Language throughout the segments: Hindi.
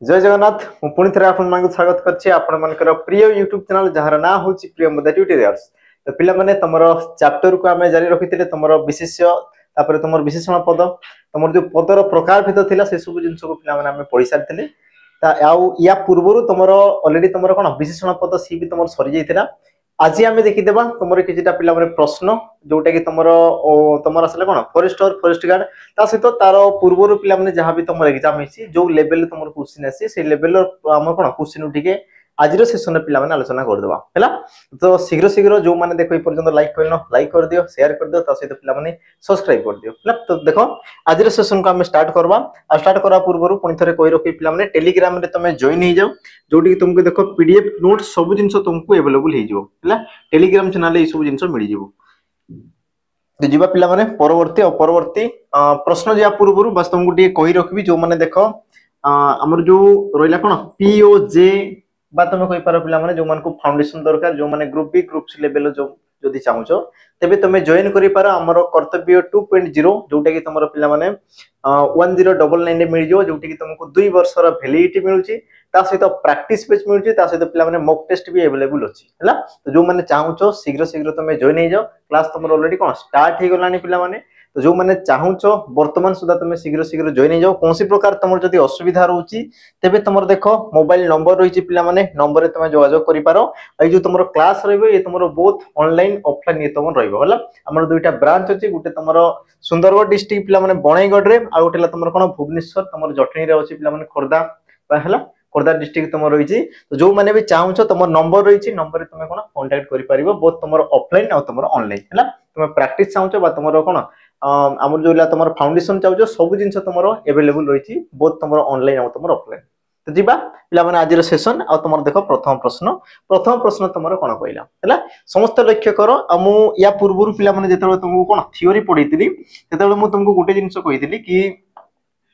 जय जगन्नाथ पुणी थे आपको स्वागत कर प्रिय यूट्यूब चैनल जार ना हूँ प्रिय मुदा ट्यूटोरियल्स। तो पिला माने तुमर चैप्टर को आम जारी रखी तुम विशेष्य तुम विशेषण पद तुम जो पदर प्रकार भेद था से सब जिन को पे पढ़ी सारी या पूर्व तुम अलरेडी तुम कौन विशेषण पद सी भी तुम सरी जाता। आज आम देखीदे तुम कि पे प्रश्न जोटा कि तुम तुम आसला कौन फॉरेस्टर फॉरेस्ट गार्ड ता सहित तार पूर्व पे जहाँ भी तुम एग्जाम जो लेवल तुम क्वेश्चन आसी से लेवल आम कौन क्वेश्चन टी आज सेसन पे आलोचना करदे है। तो शीघ्र शीघ्र जो मैंने देख पर्यटन लाइक कर लाइक कर दियो शेयर कर दियो सहित पे सब्सक्राइब कर दियो है। तो देख आज सेसन को आम स्टार्ट करवा स्टार्ट करा पूर्व पुणी थे कही रखी पे टेलीग्राम रे तुम जॉइन हो जाओ जोटी तुमको देख पीडीएफ नोट सब जिन तुमको अवेलेबल हो टेलीग्राम चैनल ये सब जिन मिल जाव। तो जीवा पिला माने परवर्ती प्रश्न जा पूर्व बस तुमको टे कही रखी जो मैंने देख आमर जो रहा कौन पीओजे बा तुम कही पार पिला माने जो मान को फाउंडेशन दरकार जो माने group B group C level जो जदि चाहूच तेबे तुम जॉइन करि पार हमर कर्तव्य 2.0 जोटा कि तुम पिला माने 1099 मिल जो जोटी कि तुमको 2 वर्षर वैलिडिटी मिलुची ता सहित प्रैक्टिस पेज मिलुची ता सहित पिला माने मॉक टेस्ट भी अवेलेबल अछि हैला। तो जो माने चाहूच शीघ्र शीघ्र तुम जॉइन हो जाओ क्लास तुम ऑलरेडी कोन स्टार्ट हे गलानी पिला माने। तो जो मैंने चाहूच वर्तमान सुधा तुम शीघ्र शीघ्र जॉइन हो जाओ कौन प्रकार तुम जदि असुविधा रोची तेबे तुम देख मोबाइल नंबर रही पिला माने नंबर तुम जोगाजोग करि पारो। जो तुम क्लास रहिबो ये तुम बोथ ऑनलाइन ऑफलाइन ये तुम रहिबो होला। हमर दुईटा ब्रांच अछि गुटे तुम सुंदरगढ़ डिस्ट्रिक्ट पिला माने बणाईगढ़ रे आ गुटे तुम कोन भुवनेश्वर तुम जटनी रे अछि पिला माने खोर्धा हैला खोर्धा डिस्ट्रिक्ट तुम रही। तो जो मैंने भी चाहूच तुम नंबर रही नंबर तुम कौन कांटेक्ट कर बोथ तुम ऑफलाइन और तुम ऑनलाइन है। तुम प्रैक्टिस चाहूच तुम कौन आमर जो तुम फाउंडेशन चाहूच सब जिन तुम एवेलेबल रही बोथ तुम ऑनलाइन और तुम ऑफलाइन। तो जीवा पिला माने आज सेशन आ तुम देख प्रथम प्रश्न तुम कौन कहला है समस्त लक्ष्य कर या पूर्व पिला माने जेतेबेले तुमको कौन थ्योरी पढ़ी तेतेबेले मु तुमको गोटे जिनिस कही कि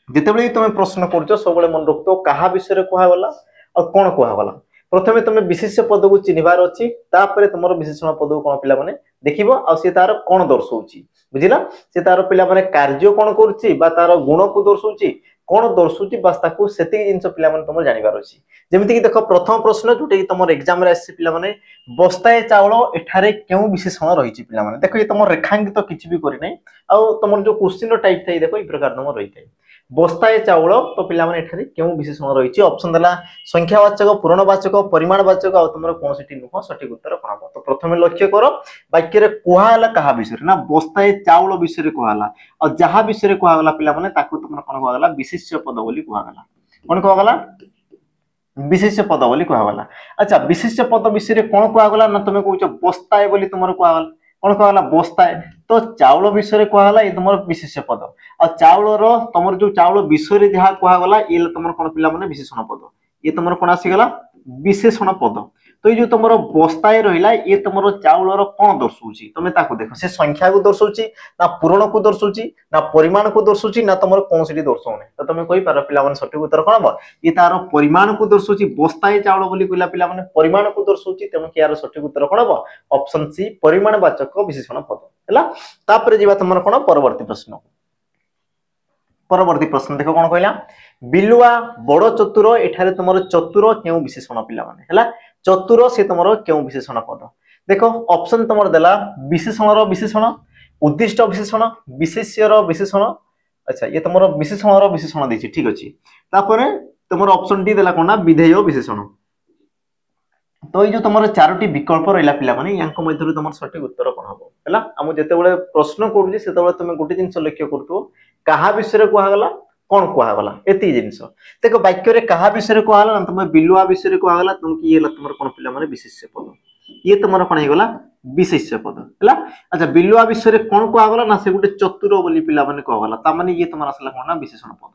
जितेबेले तुम प्रश्न कर सब मन रखो क्या विषय कहगला और कौन कहगला प्रथमे तुम विशेष पद को चिन्हबार अच्छी तुम विशेषण पद को कौन पिला माने देखिबो आ से तार कौन दर्शाउची बुझिला से तार पिला माने कार्य कौन करूची बा तार गुण को दर्शाउची कौन दर्शाउची बस ताकू सेति जिंस पिला माने तुम जानिबार अछि। जेमिति कि देखो प्रथम प्रश्न जोटे कि तुम एग्जाम रे आसी पिला माने बस्ताए चावल एठारे केउ विशेषण रहिची पिला माने देखो ये तुम रेखांकित तो किछि भी करि नै आ तुम जो क्वेश्चन टाइप थाई देखो ई प्रकार तुम रही थाई बस्ताए चाउल तो पिला माने एठारे केउ विशेषण रहिची ऑप्शन देला संख्यावाचक पूर्णवाचक परिमाणवाचक आ तुमर कोनसिटी नुह सठिक उत्तर कोन हो। तो प्रथमे लक्ष्य करो वाक्य रे कुहाला कहा विषय ना बस्ताए चाउल विषय रे कुहाला और जहा विषय रे कुहागला पिला माने ताकू तुमर कोन कुहागला विशेष्य पद बोली कुहागला कोन कुहागला विशेष्य पद बोली कुहागला। अच्छा विशेष्य पद विषय रे कोन कुहागला ना तुमे कहउछ बस्ताए बोली तुमर कुहागला कौन कहला बस्ताए तो चाउल विषय कहला ये तुम विशेष पद आ चाउल तुम जो चाउल विषय जहाँ कहगला ये तुम कौन पिला माने विशेषण पद ये तुम कौन आसीगला विशेषण पद। तो ये जो तुम बस्ताए रहा ये तुम चाउल कौन दर्शाऊँगी तुम देख से संख्या को दर्शाऊँगी ना पूरण को दर्शाऊँगी ना परिमाण को दर्शाऊँगी ना तुम कौन सी दर्शाऊनी। तो तुम कही पार पिला सठिक उत्तर कौन हम ये तार परिमाण को दर्शाऊँगी बस्ताए चाउल बोली कहला पिला माने परिमाण को दर्शाऊँगी तेणु यार सठिक उत्तर कौन हम ऑप्शन सी परिमाणवाचक विशेषण पद है। तापर जीवा तुम कौन परवर्ती प्रश्न देख कौन कहला बिलुआ बड़ चतुर एठारे तुम चतुर क्यों विशेषण पिला माने है चतुर से तुम क्यों विशेषण पद देख ऑप्शन तुम देला विशेषण विशेषण उद्दिष्ट विशेषण विशेष्यर विशेषण। अच्छा ये तुम विशेषण विशेषण देछि ठीक अछि तापर तुम ऑप्शन टी देला कोन ना विधेय विशेषण। तो ये जो तुम चारोटी विकल्प रहा पिला माने यांको मध्यरु तुम सठिक उत्तर कोन हबो हैला। हम जेतेबेले प्रश्न करूजी सेतेबेले तुम गोटे जिंस लक्ष्य करतो कहा विषय कहगला कौन कहगला एति जिंस देख वाक्य रे कहा विषय कहगला तुम बिलुआ विषय कहगला तुम कि ये तुम कोन पिला माने विशेष्य पद ये तुम कोन हे गला विशेष्य पद हैला। अच्छा बिलुआ विषय कौन कहगला ना से गोटे चतुर बोली पिला माने कहगला ता माने ये तुम आसला कोन ना विशेषण पद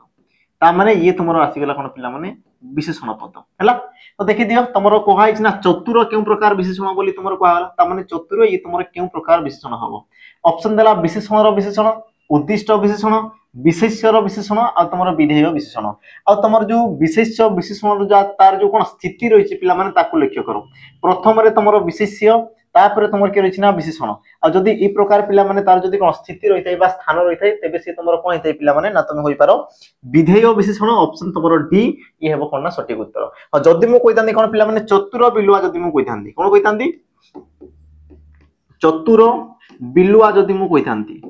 ता माने ये तुम आसीगला कोन पिला माने विशेषण पद हैला। तो देखि दियो तुमरो कहै ना चतुर केउ प्रकार विशेषण बोली तुमरो कहगला ता माने चतुर ये तुमरो केउ प्रकार विशेषण हबो ऑप्शन देला विशेषण विशेषण उद्दिष्ट विशेषण विशेष्यर विशेषण आ तुम विधेय विशेषण आ तुम जो विशेष विशेषण तार जो कौन स्थिति रही पिला माने ताकू लक्ष्य करो प्रथम रे तुम विशेष्य तापर तुम किए रही ना विशेषण आ जदि ई प्रकार पिला माने तार जदि कोन स्थिति रही थाए बा स्थान रही थाए तेबे से तुमरो कोन हेतै पिला माने ना तुम होई पारो विधेय विशेषण ऑप्शन तुमरो डी ये हेबो कोन ना सटीक उत्तर। आ जदि मु कहितांदी कोन पिला माने चतुर बिलुआ जदि मु कहितांदी कोन कहितांदी चतुर बिलुआ जदि मु कहितांदी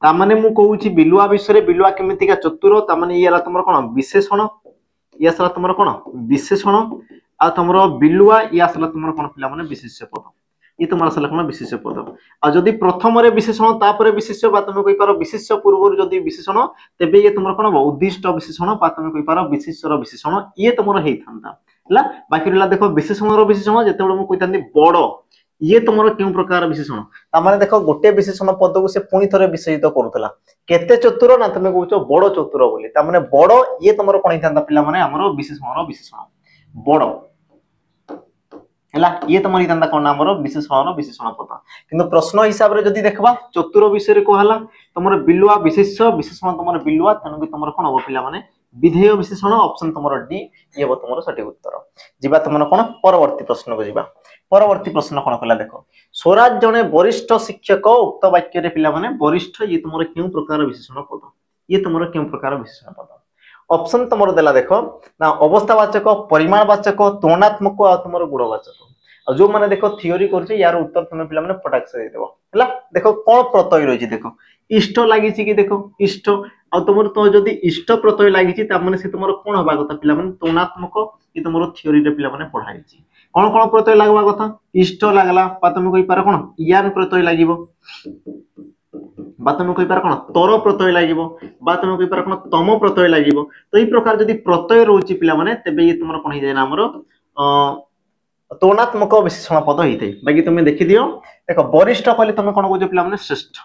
ता माने मु कहूची बिलुआ विषय बिलुआ केमितिका चतुर ता माने ये तुमरो कोन विशेषण ये असला तुमरो कोन विशेषण आ तुमरो बिलुआ ये असला तुमरो कोन पिला माने विशेष्य पद ये तुम असला कोन विशेष्य पद आ जदि प्रथम रे विशेषण तापर विशेष्य बा तुम कहि पारो विशेष्य पूर्व जदि विशेषण तेबे ये तुमरो कोन उद्दिष्ट विशेषण बा तुम कहि पारो विशेष्यर विशेषण ये तुमरो हेइ थांता हला बाकी रहला देखो विशेषण रो विशेषण जेतेबेले मु कहितांदी बड़ ये तुमरो केउ प्रकार विशेषण ता माने देखो गोटे विशेषण पद को से पुनी थरे विशेषित करूतला केते चतुर ना तुम कहउछो बड़ चतुर बोली ता माने बड़ ये तुमरो कोन हितांता पिला माने हमरो विशेषण रो विशेषण बड़ हला ये तुम हितांता कोन हमरो विशेषण रो विशेषण पद किंतु प्रश्न हिसाब रे जदी देखबा चतुर विषय रे कहला तुमरो बिलुआ विशेष्य विशेषण तुमरो बिलुआ तनु कि तुमरो कोन हो पिला माने विधेय विशेषण ऑप्शन तुमरो डी ये हो तुमरो सटीक उत्तर। जिबा तुमरो कोन परवर्ती प्रश्न को जिबा परवर्ती प्रश्न कोन कला देखो स्वराज जने वरिष्ठ शिक्षक उक्त वाक्य रे पिला माने वरिष्ठ ये तुमरो केउ प्रकार विशेषण पद ये तुमरो केउ प्रकार विशेषण पद ऑप्शन तुमरो देला देखो ना अवस्थावाचक परिमाणवाचक तुलनात्मक आ तुमरो गुणवाचक जो माने देखो थ्योरी करछे यार उत्तर तुमे पिला माने पटाक से दे देबो हला देखो कोन प्रत्यय रहिछि देखो इष्ट लागिछि कि देखो इष्ट आ तुमरो तो जदी इष्ट प्रत्यय लागिछि ता माने से तुमरो कोन होबा कथा पिला माने तुलनात्मक ये तुमरो थ्योरी रे पिला माने पढाइछि कोन कोन प्रत्यय लागबा कथा इष्ट लागला पा तुमे कहि पार कोन यान प्रत्यय लागिबो बा तुम कहि पार कोन तर प्रत्यय लागिबो बा तुम कहि पार कोन तम प्रत्यय लागिबो तो ई प्रकार जदी प्रत्यय रहउछि पिला माने तबे ये तुमरो कोन हे जाय ना हमरो तुलनात्मक विशेषण पद हेतै बाकी तुम देखि दियो देखो वरिष्ठ कहले तुम कोन कहउछो पिला माने श्रेष्ठ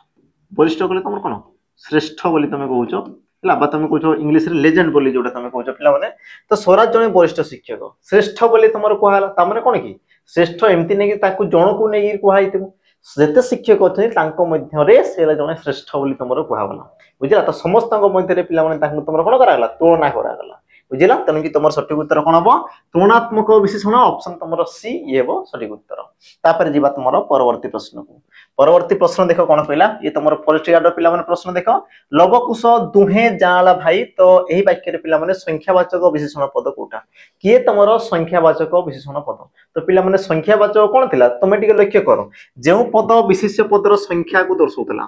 वरिष्ठ कहले तुम कोन श्रेष्ठ बोली तुम कहउछो हला बा तुम कहउछो इंग्लिश रे लेजेंड बोली जोटा तुम कहउछो पिला माने तो स्वराज जने वरिष्ठ शिक्षक श्रेष्ठ बोली तुमरो कहला ता माने कोन की श्रेष्ठ एम्ति नै कि ताकू जण को नै कहैतिबो जेते शिक्षक अछि तांको मध्य रे से जने श्रेष्ठ बोली तुमरो कहवाला बुझिला तो समस्त मध्य रे पिला माने तांको तुमरो कोन करागला तुलना करागला बुझिला तनु कि तुमर सटीक उत्तर कोन हबो तुलनात्मक विशेषण ऑप्शन तुमरो सी ये हबो सटीक उत्तर। तापर जीवा तुमरो परवर्ती प्रश्न को परवर्ती प्रश्न देखो कोन कहला ये तुमरो फॉरेस्ट गार्ड पिला माने प्रश्न देखो लवकुश दुहे जाला भाई तो एही वाक्य रे पिला माने संख्यावाचक विशेषण पद कोटा किए तुमरो संख्यावाचक विशेषण पद तो पिला माने संख्यावाचक कोन थिला तुमे टिके लक्ष्य करो जेउ पद विशेष्य पदर संख्या को दर्शाउतला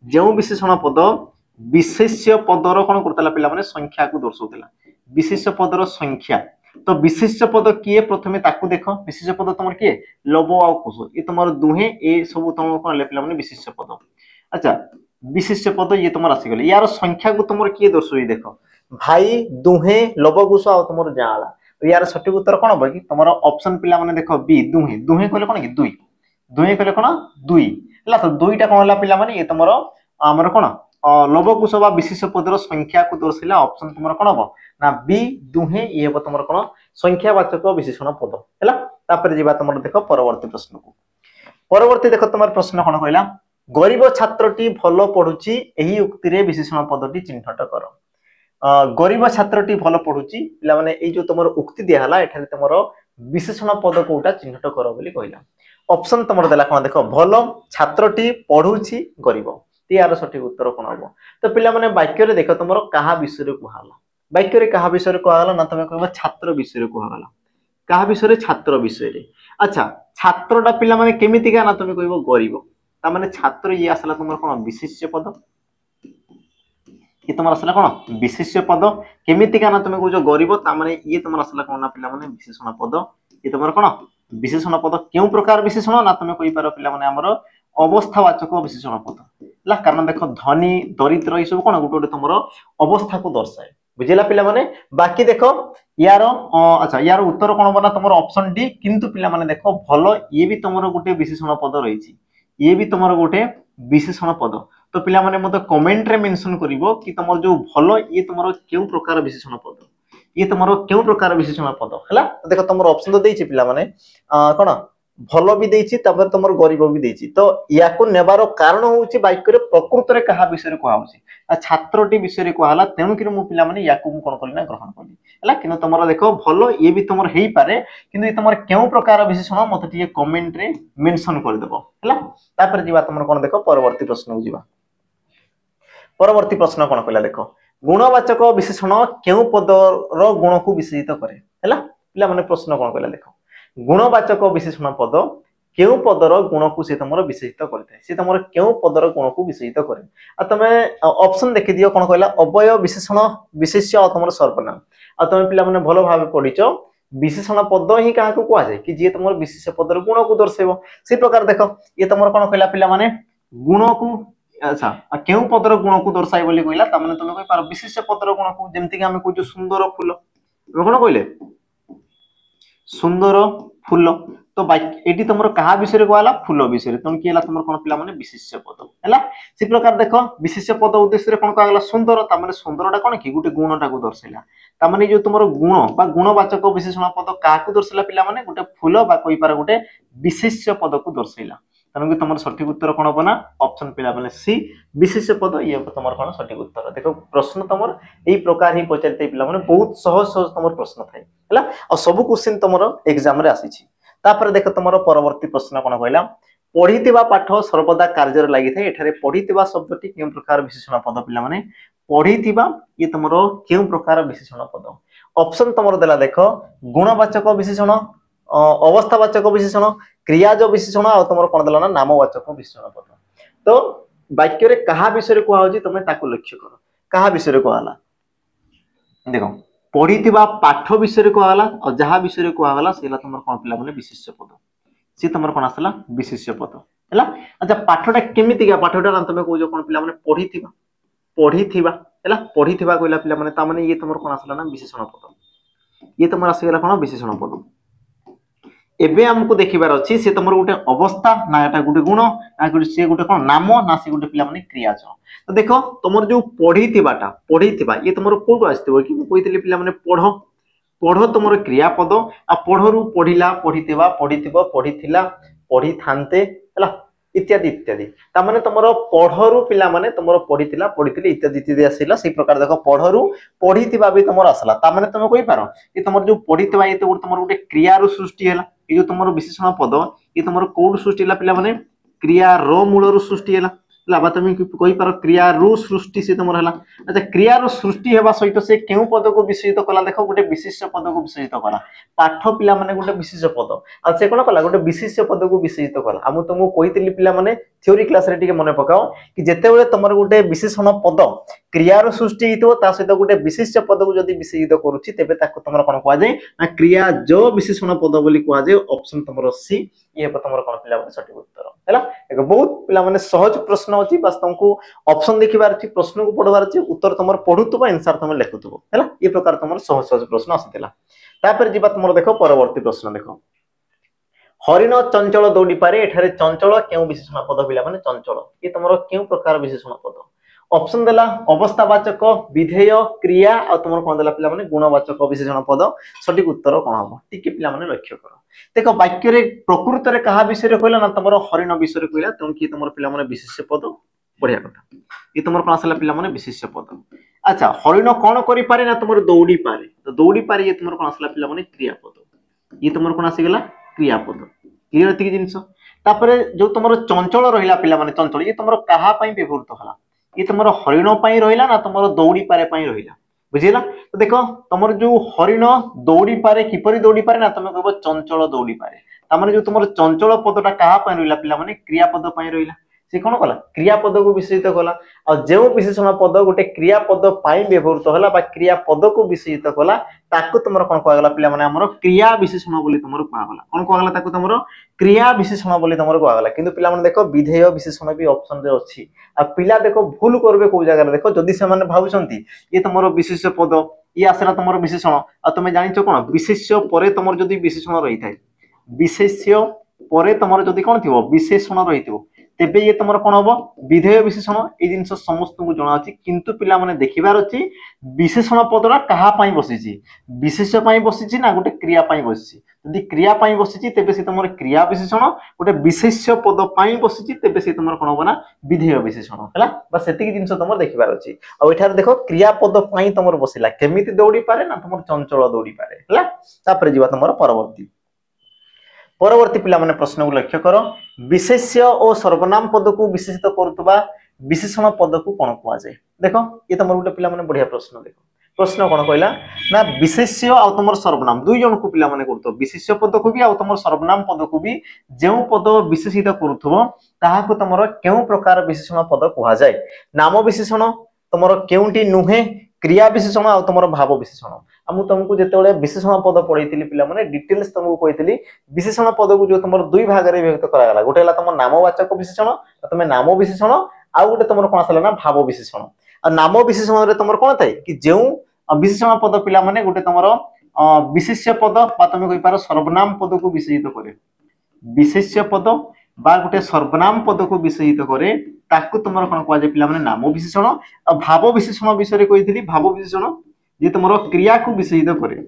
जेउ विशेषण पद विशेष्य पदर कोन करतला पिला माने संख्या को दर्शाउतला विशेष्य पदर संख्या तो विशेष्य पद किए प्रथमे ताकू देखो विशेष्य पद तुमर किए लव आ कुश ये तुमर दुहे ए सब तुम कोन लेपिला माने विशेष्य पद अच्छा विशेष्य पद ये तुमर आसी गेले यार संख्या को तुमर किए दर्शाई देखो भाई दुहे लव कुश आ तुमर जाला यार सटीक उत्तर कोन हो कि तुमर ऑप्शन पिला माने देखो बी दुहे दुहे कहले कोन कि दुई दुहे कहले कोन दुई हला तो दुईटा कोन हला पिला माने ये तुमर हमर कोन लव कुश बा विशेष्य पदर संख्या को दर्शाइला ऑप्शन तुमर कोन हो ना बी दुहे ये हो तुमर कोन संख्यावाचक विशेषण पद हला तापर जीवा तुमर देखो परवर्ती प्रश्न को परवर्ती देखो तुमर प्रश्न कोन कहला गरीब छात्रटी भलो पढुची एही उक्ति रे विशेषण पदटी चिन्हट कर गरीब छात्रटी भलो पढुची पिला माने ए जो तुमर उक्ति दिया हला एठारे तुमर विशेषण पद कोटा चिन्हट कर बोली कहला ऑप्शन तुमर देला कोन देखो भलो छात्रटी पढुची गरीब यार सटीक उत्तर कोन हबो तो पिला माने वाक्य रे देखो तुमर कहा विषय रे कहला वाक्य रे कहा विषय रे कहला ना तुमे कहबा छात्र विषय रे कहला कहा विषय रे छात्र विषय रे अच्छा छात्रटा पिला माने केमिति का ना तुमे कहबो गरीब ता माने छात्र ये असला तुमर कोन विशेष्य पद ये तुमर असला कोन विशेष्य पद केमिति का ना तुमे कहजो गरीब ता माने ये तुमर असला कोन ना पिला माने विशेषण पद ये तुमर कोन विशेषण पद केउ प्रकार विशेषण ना तुमे कहि पारो पिला माने हमर अवस्थावाचक विशेषण पद ला कारण देखो धनी दरिद्र ई सब कोन गुटे गुटे तुमर अवस्था को दर्शाए बुझिला पिला माने बाकी देखो यार अच्छा यार उत्तर कोन बना तुमर ऑप्शन डी किंतु पिला माने देखो भलो ये भी तुमर गुटे विशेषण पद रहिछि ये भी तुमर गुटे विशेषण पद तो पिला माने मते कमेंट रे मेंशन करिवो कि तुमर जो भलो ये तुमर केउ प्रकार विशेषण पद ये तुमर केउ प्रकार विशेषण पद हला देखो तुमर ऑप्शन तो देछि पिला माने कोन भल भी देछि तापर तुमर गरीब भी देछि तो याको नेबार कारण होउछि वाक्य रे प्रकृत रे कहा विषय रे कहउछि आ छात्रटी विषय रे कहला तेनु कि मु पिला माने याको मु कोन करली ना ग्रहण करली हला किनो तुमर देखो भल ये भी तुमर हेई पारे किंतु तुमर केउ प्रकार विशेषण मते टिके कमेंट रे मेंशन कर देबो हला तापर जीवा तुमर कोन देखो परवर्ती प्रश्न को जीवा परवर्ती प्रश्न कोन कहला देखो गुणवाचक विशेषण केउ पदर गुण को विशेषित करे हला पिला माने प्रश्न कोन कहला देखो गुणवाचक विशेषण पद केउ पदर गुण को से तमरो विशेषित करते से तमरो केउ पदर गुण को विशेषित करे आ तमे ऑप्शन देखि दियो कोन कहला अवय विशेषण विशेष्य आ तमरो सर्वनाम आ तमे पिला माने भलो भाबे पढिचो विशेषण पद ही काहा को कुआ जाय कि जे तमरो विशेष पदर गुण को दर्शाइबो से प्रकार देखो ये तमरो कोन कहला पिला माने गुण को अच्छा आ केउ पदर गुण को दर्शाइ बोली कहला त माने तमे कहि पार विशेष पदर गुण को जेमति कि हम कहू सुंदर फूल कोन कहले सुंदर फूल तो एटी तुमर कहा विषय रे कहला फूल विषय रे तुम किला तुमर कोन पिला माने विशेष्य पद हैला से प्रकार देखो विशेष्य पद उद्देश्य रे कोन कहला सुंदर त माने सुंदरटा कोन कि गुटे गुणटा को दर्शाइला त माने जो तुमर गुण बा गुणवाचक विशेषण पद का को दर्शाइला पिला माने गुटे फूल बा कोइ पार गुटे विशेष्य पद को दर्शाइला तनु कि तुमर सठिक उत्तर कोन होबना ऑप्शन पिला माने सी विशेष्य पद ये तुमर कोन सठिक उत्तर देखो प्रश्न तुमर एई प्रकार ही पचारते पिला माने बहुत सहज सहज तुमर प्रश्न थाई हैला आ सब क्वेश्चन तुमर एग्जाम रे आसी छी तापर देखो तुमर परवर्ती प्रश्न कोन कहला पढितिबा पाठ सर्वदा कार्य रे लागि थाए एठारे पढितिबा शब्दटी केउ प्रकार विशेषण पद पिला माने पढितिबा ये तुमर केउ प्रकार विशेषण पद ऑप्शन तुमर देला देखो गुणवाचक विशेषण अवस्थावाचक विशेषण क्रियाज विशेषण आ तुमर कोन देला ना नामवाचक विशेषण पद तो वाक्य रे कहा विषय रे कोआ होजी तमे ताको लक्ष्य करो कहा विषय रे कोआला देखो पढितिबा पाठ विषय रे कोआला और जहा विषय रे कोआला सेला तुमर कोन पिला माने विशेष्य पद से तुमर कोन आसला विशेष्य पद हैला अच्छा पाठटा केमिति का पाठटा ना तमे कहजो कोन पिला माने पढितिबा हैला पढितिबा कहला पिला माने ता माने ये तुमर कोन आसला ना विशेषण पद ये तुमर आसी गेला कोन विशेषण पद एबे हमको देखिबार अछि से तमरो गुटे अवस्था ना एटा गुटे गुण ना गुटे से गुटे कोन नाम ना से गुटे पिला माने क्रियाज तो देखो तमर जो पढितिबा ये तमरो कोड आस्थिबो कि कहितले पिला माने पढो तमरो क्रियापद आ पढरु पढिला पढितिबा पढितिबो पढिथिला पढिथान्ते हला इत्यादि इत्यादि ता माने तमरो पढरु पिला माने तमरो पढिथिला पढिथिले इत्यादि इत्यादि आसिला से प्रकार देखो पढरु पढितिबा भी तमरो आसला ता माने तमे कहि पारो कि तमरो जो पढितिबा ये तो तमरो गुटे क्रिया रु सृष्टि हला ये जो तुमरो विशेषण पद ये तुमरो कोड सृष्टि हला पिला माने क्रिया रो मूल रु सृष्टि हला लाबा तुम कहि पारो क्रिया रु सृष्टि से तुमरो हला अच्छा क्रिया रु सृष्टि हेबा सहित से केउ पद को विशेषित कला देखो गुटे विशेष पद को विशेषित कला पाठ पिला माने गुटे विशेष पद आ से कोन कला गुटे विशेष पद को विशेषित कला हम तुमको कहितली पिला माने थ्योरी क्लास रे टिके मने पकाओ कि जेते बेले तुमरो गुटे विशेषण पद क्रिया रु सृष्टि हितो ता सहित गुटे विशेष पद को जदी विशेषित करूची तेबे ताको तुमरो कोन कुआ जाय ना क्रिया जो विशेषण पद बोली कुआ जाय ऑप्शन तुमरो सी ये तुमरो कोन पिला माने सठिक उत्तर हैला एक बहुत पिला माने सहज प्रश्न अछि बस तुमको ऑप्शन देखिबार अछि प्रश्न को पढबार अछि उत्तर तुमर पढुतबो आंसर तुम लिखुतबो हैला ये प्रकार तुमर सहज सहज प्रश्न आसीतला तापर जीवा तुमरो देखो परवर्ती प्रश्न देखो हरिण चंचल दौड़ी पारे एठारे चंचल केउ विशेषण पद पिला माने चंचल ये तुमरो केउ प्रकार विशेषण पद ऑप्शन देला अवस्थावाचक विधेय क्रिया आ तुमर कोन देला पिला माने गुणवाचक विशेषण पद सठिक उत्तर कोन हबो टिके पिला माने लक्ष्य करो देखो वाक्य रे प्रकृत रे कहा विषय रे कहला ना तुमरो हरिण विषय रे कहला तुम कि तुमर पिला माने विशेष पद बढ़िया कथा ये तुमर कोन आसला पिला माने विशेष पद अच्छा हरिण कोन करि पारे ना तुमर दौड़ी पारे तो दौड़ी पारे ये तुमर कोन आसला पिला माने क्रियापद ये तुमर कोन आसी गेला क्रियापद क्लियर एतिक जिंस तापरे जो तुमर चंचल रहिला पिला माने चंचल ये तुमर कहा पई व्यवहृत हला ये तुमर हरिण पई रहिला ना तुमर दौड़ी पारे पई रहिला बुझिला तो देखो तुमर जो हरिण दौड़ी पारे किपरि दौड़ी पारे ना तुम कहबो चंचल दौड़ी पारे ता माने जो तुमर चंचल पदटा कहा पई रहिला पिला माने क्रियापद पई रहिला से कोन कला क्रियापद को विशेषित कला और जो विशेषण पद गोटे क्रियापद पाई व्यवहृत होला बा क्रियापद को विशेषित कला ताको तुमर कोन कहला गला पिला माने हमर क्रिया विशेषण बोली तुमर कहला कोन कहला ताको तुमर क्रिया विशेषण बोली तुमर कहला किंतु पिला माने देखो विधेय विशेषण भी ऑप्शन रे अछि आ पिला देखो भूल करबे को जगह देखो जदी से माने भाबुछंती ये तुमर विशेष पद ये आसला तुमर विशेषण आ तुमे जानिचो कोन विशेष्य परे तुमर जदी विशेषण रही थाए विशेष्य परे तुमर जदी कोन थिवो विशेषण रहिथिवो तेबे ये तुमर कोन होबो विधेय विशेषण ए जिंस समस्त को जणा अछि किंतु पिला माने देखिबार अछि विशेषण पदरा कहा पई बसिछि विशेष्य पई बसिछि ना गोटे क्रिया पई बसिछि यदि क्रिया पाई बसिची तेबे से तुमर क्रिया विशेषण गोटे विशेष्य पद पाई बसिची तेबे से तुमर कोन होबना विधेय विशेषण हला बस सेतिक जिंस तुमर देखिबार अछि आ एठार देखो क्रिया पद पाई तुमर बसिला केमिति दौड़ी पारे ना तुमर चंचल दौड़ी पारे हला तापर जीवा तुमर परवर्ती परवर्ती पिला माने प्रश्न को लक्ष्य करो विशेष्य और सर्वनाम पद को विशेषित करतबा विशेषण पद को कोन कुआ जाय देखो ये तुमर गोटे पिला माने बढ़िया प्रश्न देखो प्रश्न कोन कहला ना विशेष्य आ तुमर सर्वनाम दुई जन को पिला माने करतो विशेष्य पद को भी आ तुमर सर्वनाम पद को भी जेउ पद विशेषित करथबो ताहा को तुमर केउ प्रकार विशेषण पद कुआ जाय नाम विशेषण तुमर केउटी नुहे क्रिया विशेषण आ तुमर भाव विशेषण हम तुमको जेतेबेले विशेषण पद पढैतिली पिला माने डिटेल्स तुमको कहितली विशेषण पद को जो तुमर दुई भाग रे विभक्त करा गला गोटे हला तुमर नामवाचक विशेषण तुमे नाम विशेषण आ गोटे तुमर कोन आसला ना भाव विशेषण आ नाम विशेषण रे तुमर कोन थाय कि जेउ विशेषण पद पिला माने गोटे तुमर विशेष्य पद बा तुमे कहि पारो सर्वनाम पद को विशेषित करे विशेष्य पद बा गोटे सर्वनाम पद को विशेषित करे ताकू तुमर कोन कोआ जे पिला माने नाम विशेषण आ भाव विशेषण विषय रे कहितली भाव विशेषण जे तुमर क्रिया को विशेषित करे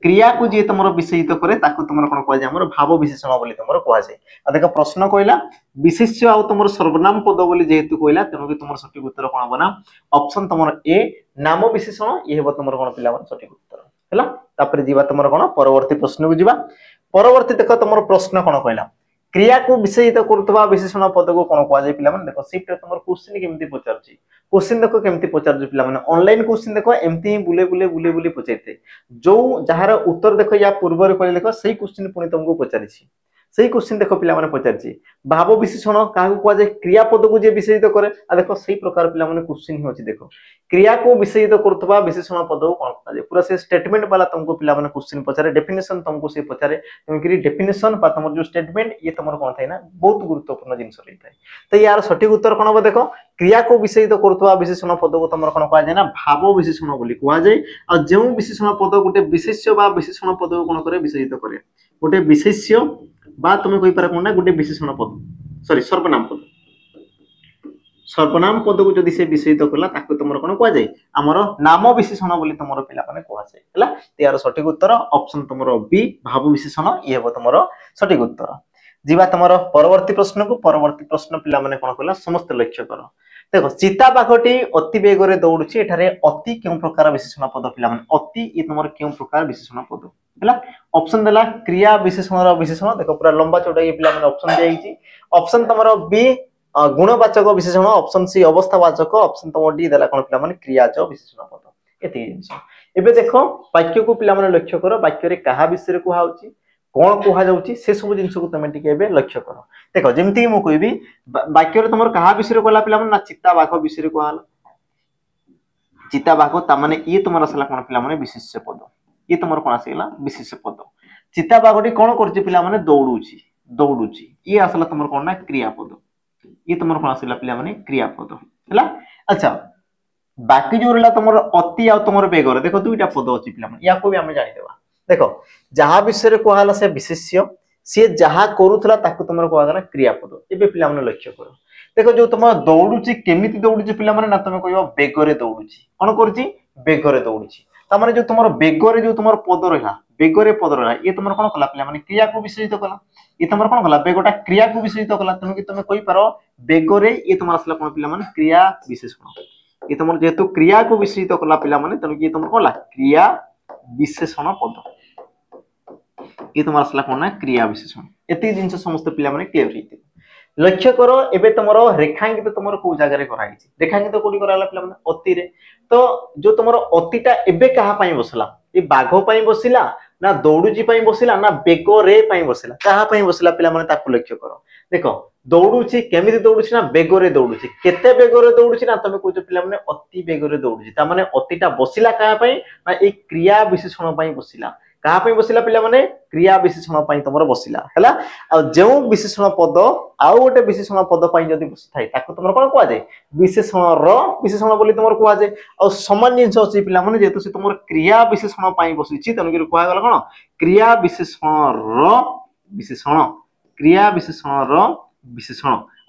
क्रिया को जे तुमर विशेषित करे ताकू तुमर कोन कोआ जे हमर भाव विशेषण बोली तुमर कोआ जे आ देखो प्रश्न कहला विशेष्य आ तुमर सर्वनाम पद बोली जेहेतु कहला तेनु कि तुमर सठिक उत्तर कोन बना ऑप्शन तुमर ए नाम विशेषण ये हेबो तुमर कोन पिला माने सठिक उत्तर हैला तापर जीवा तुमर कोन परवर्ती प्रश्न को जीवा परवर्ती देखो तुमर प्रश्न कोन कहला क्रिया को विशेषित करतबा विशेषण पद को कोन कोआ जे पिला माने देखो शिफ्ट रे तुमर क्वेश्चन केमती पचारची क्वेश्चन देखो केमती पचारची पिला माने ऑनलाइन क्वेश्चन देखो एमती ही बुले पचारते जो जहार उत्तर देखो या पूर्व रे कहले देखो सही क्वेश्चन पुनी तुमको पचारिछि सही क्वेश्चन देखो पिला माने पचारछि भाव विशेषण काहू कोआ जे क्रिया पद को जे विशेषित करे आ देखो सही प्रकार पिला माने क्वेश्चन ही होछि देखो क्रिया को विशेषित करतबा विशेषण पद को कोन कोआ जे पूरा से स्टेटमेंट वाला तुमको पिला माने क्वेश्चन पचारे डेफिनेशन तुमको से पचारे तुमकरी डेफिनेशन बा तुमर जो स्टेटमेंट ये तुमर कोन थाय ना बहुत गुरुत्वपूर्ण जिंस रही थाय तो यार सठिक उत्तर कोन हो देखो क्रिया को विशेषित करतबा विशेषण पद को तुमर कोन कोआ जे ना भाव विशेषण बोली कोआ जे आ जेउ विशेषण पद गोटे विशेष्य बा विशेषण पद को कोन करे विशेषित करे गोटे विशेष्य बा तुमे कहि पारा कोन ना गोटे विशेषण पद सॉरी सर्वनाम पद को जदि से विशेषित करला ताको तुमर कोन कोआ जाय हमर नाम विशेषण बोली तुमर पिला माने कोआ जाय हला यार सठिक उत्तर ऑप्शन तुमर बी भाव विशेषण ये हेबो तुमर सठिक उत्तर जीवा तुमर परवर्ती प्रश्न पिला माने कोन कहला समस्त लक्ष्य करो देखो चिता बाघटी अति बेग रे दौड़ुची एठारे अति केउ प्रकार विशेषण पद पिला माने अति ये तुमर केउ प्रकार विशेषण पद हला ऑप्शन देला क्रिया विशेषण रो विशेषण देखो पूरा लंबा चौड़ा ये पिला माने ऑप्शन देइची ऑप्शन तुमर बी गुणवाचक विशेषण ऑप्शन सी अवस्थावाचक ऑप्शन तुम डी देला कोन पिला माने क्रियाज विशेषण पद एते जिंस एबे देखो वाक्य को पिला माने लक्ष्य करो वाक्य रे कहा विषय रे कुहा होची कोन कुहा जाउची से सब जिंस को तमे टिके एबे लक्ष्य करो देखो जेमति मु कहबी वाक्य रे तुमर कहा विषय रे कोला पिला माने ना चित्ता बाघ विषय रे कोहा चित्ता बाघ ता माने ये तुमर असला कोन पिला माने विशेष्य पद ये तुमर कोन आसीला विशेष्य पद चित्ता बाघटी कोन करची पिला माने दौड़ुची ये असला तुमर कोन ना क्रिया पद ये तुमर कोन आसीला पिला माने क्रिया पद हला अच्छा बाकी जो रहला तुमर अति आ तुमर बेग रे देखो दुईटा पद अछि पिला माने या को भी हमें जानि देबा देखो जहा विषय रे कोहाला से विशेष्य से जहा करूथला ताकू तुमर कोहा गना क्रिया पद एबे पिला माने लक्ष्य करो देखो जो तुम दौड़ुची केमिति दौड़ुची पिला माने ना तुमे कहबो बेग रे दौड़ुची कोन करची बेग रे दौड़ुची ता माने जो तुमर बेग रे जो तुमर पद रहला बेग रे पद रहला ये तुमर कोन कला पिला माने क्रिया को विशेषित कला ये तुमर कोन कला बेगटा क्रिया को विशेषित कला तुमे कहि पारो बेग रे ये तुमर असला कोन पिला माने क्रिया विशेषण ये तुमर जेतु क्रिया को विशेषित कला पिला माने तनु कि तुमर कोला क्रिया विशेषण पद ये तुमर असला कोन ना क्रिया विशेषण एति जिंस समस्त पिला माने क्लियर हिते लक्ष्य करो एबे तुमरो रेखांकित तुमरो को जगह रे कराई छि रेखांकित कोडी कराला पिला माने अति रे तो जो तुमरो अतिटा एबे कहा पई बसला ए बाघ पई बसिला ना दौड़ुची पई बसिला ना बेग रे पई बसिला कहा पई बसिला पिला माने ताकू लक्ष्य करो देखो दौड़ुची केमिति दौड़ुची ना बेग रे दौड़ुची केते बेग रे दौड़ुची ना तमे कहू पिला माने अति बेग रे दौड़ुची ता माने अतिटा बसिला कहा पई ना ए क्रिया विशेषण पई बसिला कहा पई बसिला पिला माने क्रिया विशेषण पई तमरो बसिला हला आ जेउ विशेषण पद आउ गोटे विशेषण पद पई जदी बसि थाई ताको तमरो कोन कोआ जाय विशेषण बोली तमरो कोआ जाय आ समान जिंस अछि पिला माने जेतु से तमरो क्रिया विशेषण पई बसिछि तनगिर कोआ गला कोन क्रिया विशेषण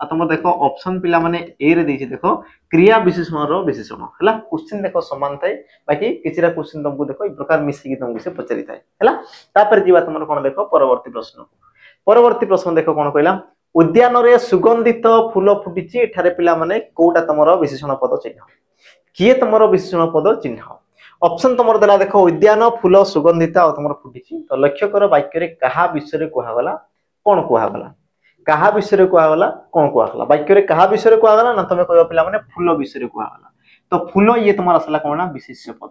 आ तुम देखो ऑप्शन पिला माने ए रे देछि देखो क्रिया विशेषण रो विशेषण हला क्वेश्चन देखो समान थाए बाकी किछरा क्वेश्चन तुमको देखो ई प्रकार मिसी कि तुमको से पचरी थाए हला तापर जीवा तुमर कोन देखो परवर्ती प्रश्न देखो कोन कहला उद्यान रे सुगंधित फूल फुटिछि एठारे पिला माने कोटा तुमरो विशेषण पद चिन्ह किए तुमरो विशेषण पद चिन्ह ऑप्शन तुमर देला देखो उद्यान फूल सुगंधित आ तुमर फुटिछि तो लक्ष्य कर वाक्य रे कहा विषय रे कोहा गला कोन कोहा गला कहा विषय रे कोहा गला कोन कोहा गला वाक्य रे कहा विषय रे कोहा गला ना तुमे कहबा पिला माने फूल विषय रे कोहा गला तो फूल ये तुमर असला कोन ना विशेष्य पद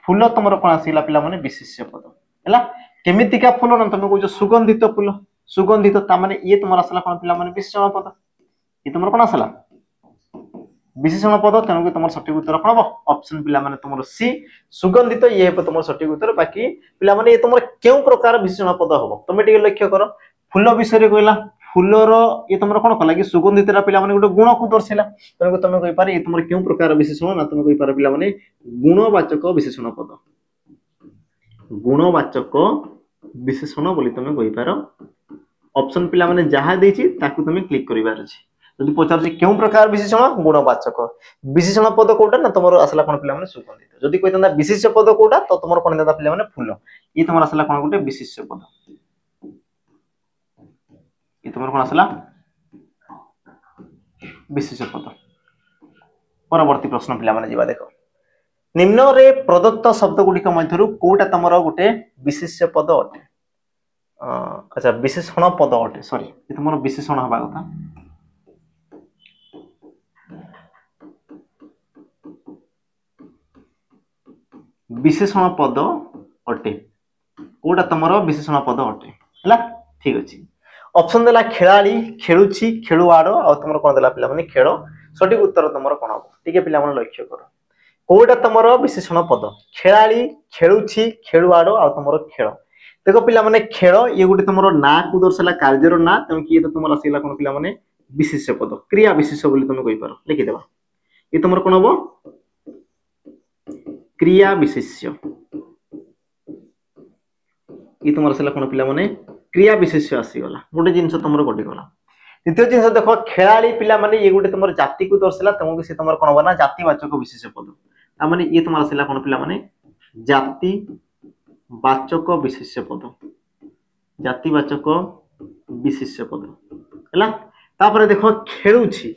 फूल तुमर कोन आसीला पिला माने विशेष्य पद हला केमितिका फूल ना तुमे कहजो सुगंधित ता माने ये तुमर असला कोन पिला माने विशेषण पद ये तुमर कोन असला विशेषण पद तेणु तुम सठिक उत्तर कौन हम ऑप्शन पिला माने तुम सी सुगंधित ये तुम सठिक उत्तर बाकी पिला माने ये तुम क्यों प्रकार विशेषण पद हम तुम टे लक्ष्य कर फूल विषय कहला फूलर ये तुम कौन कला कि सुगंधित पिला माने गोटे गुण को दर्शाइला तेणु तुम कहि पारे ये तुम क्यों प्रकार विशेषण ना तुम कहि पारे पिला माने गुणवाचक विशेषण पद गुणवाचक विशेषण बोली तुम कहि पारो ऑप्शन पिला माने जहा देछि ताकू तुम क्लिक करिवार अछि যদি পচারছে কেউ প্রকার বিশেষণ গুণবাচক বিশেষণ পদ কোটা না তোমার আসলা কোন পিলা মানে সুগন্ধিত যদি কইতন্দা বিশেষ্য পদ কোটা তো তোমার কোন দাদা পিলা মানে ফুল ই তোমার আসলা কোন গোটে বিশেষ্য পদ ই তোমার কোন আসলা বিশেষ্য পদ পরবর্তী প্রশ্ন পিলা মানে ଯିବା দেখো নিম্ন রে প্রদত্ত শব্দ গুড়িক মধ্যরু কোটা তোমার গোটে বিশেষ্য পদ অটে আচ্ছা বিশেষণ পদ অটে সরি ই তোমার বিশেষণ হবা কথা विशेषण पद अटे कोटा तुम विशेषण पद अटे है ठीक अच्छे ऑप्शन देला खेलाड़ी खेलुची खेलुआड़ आ तुम कौन देला पिला माने खेल सठिक उत्तर तुम कौन हम टिके पिला माने लक्ष्य कर कोटा तुम विशेषण पद खेलाड़ी खेलुची खेलुआड़ आ तुम खेल देखो पिला माने खेल ये गोटे तुम ना को दर्शाला कार्यर ना तेणु कि ये तुम आसला कौन पिला माने विशेष्य पद क्रिया विशेष बोली तुम कहि पारो लिखिदेबा ये तुम कौन हम क्रिया विशेष्य ये तुम आसला कौन पिला माने क्रिया विशेष्य आसीगला गोटे जिनस तुम घटी गला द्वितीय जिनस देखो खेलाड़ी पिला माने ये गोटे तुम जाति को दर्शाला तुमको से तुम कौन बना जातिवाचक विशेष पद तामाने ये तुम आसला कौन पिला माने जातिवाचक विशेष्य पद जातिवाचक विशेष्य पद हैला तापर देखो खेलुची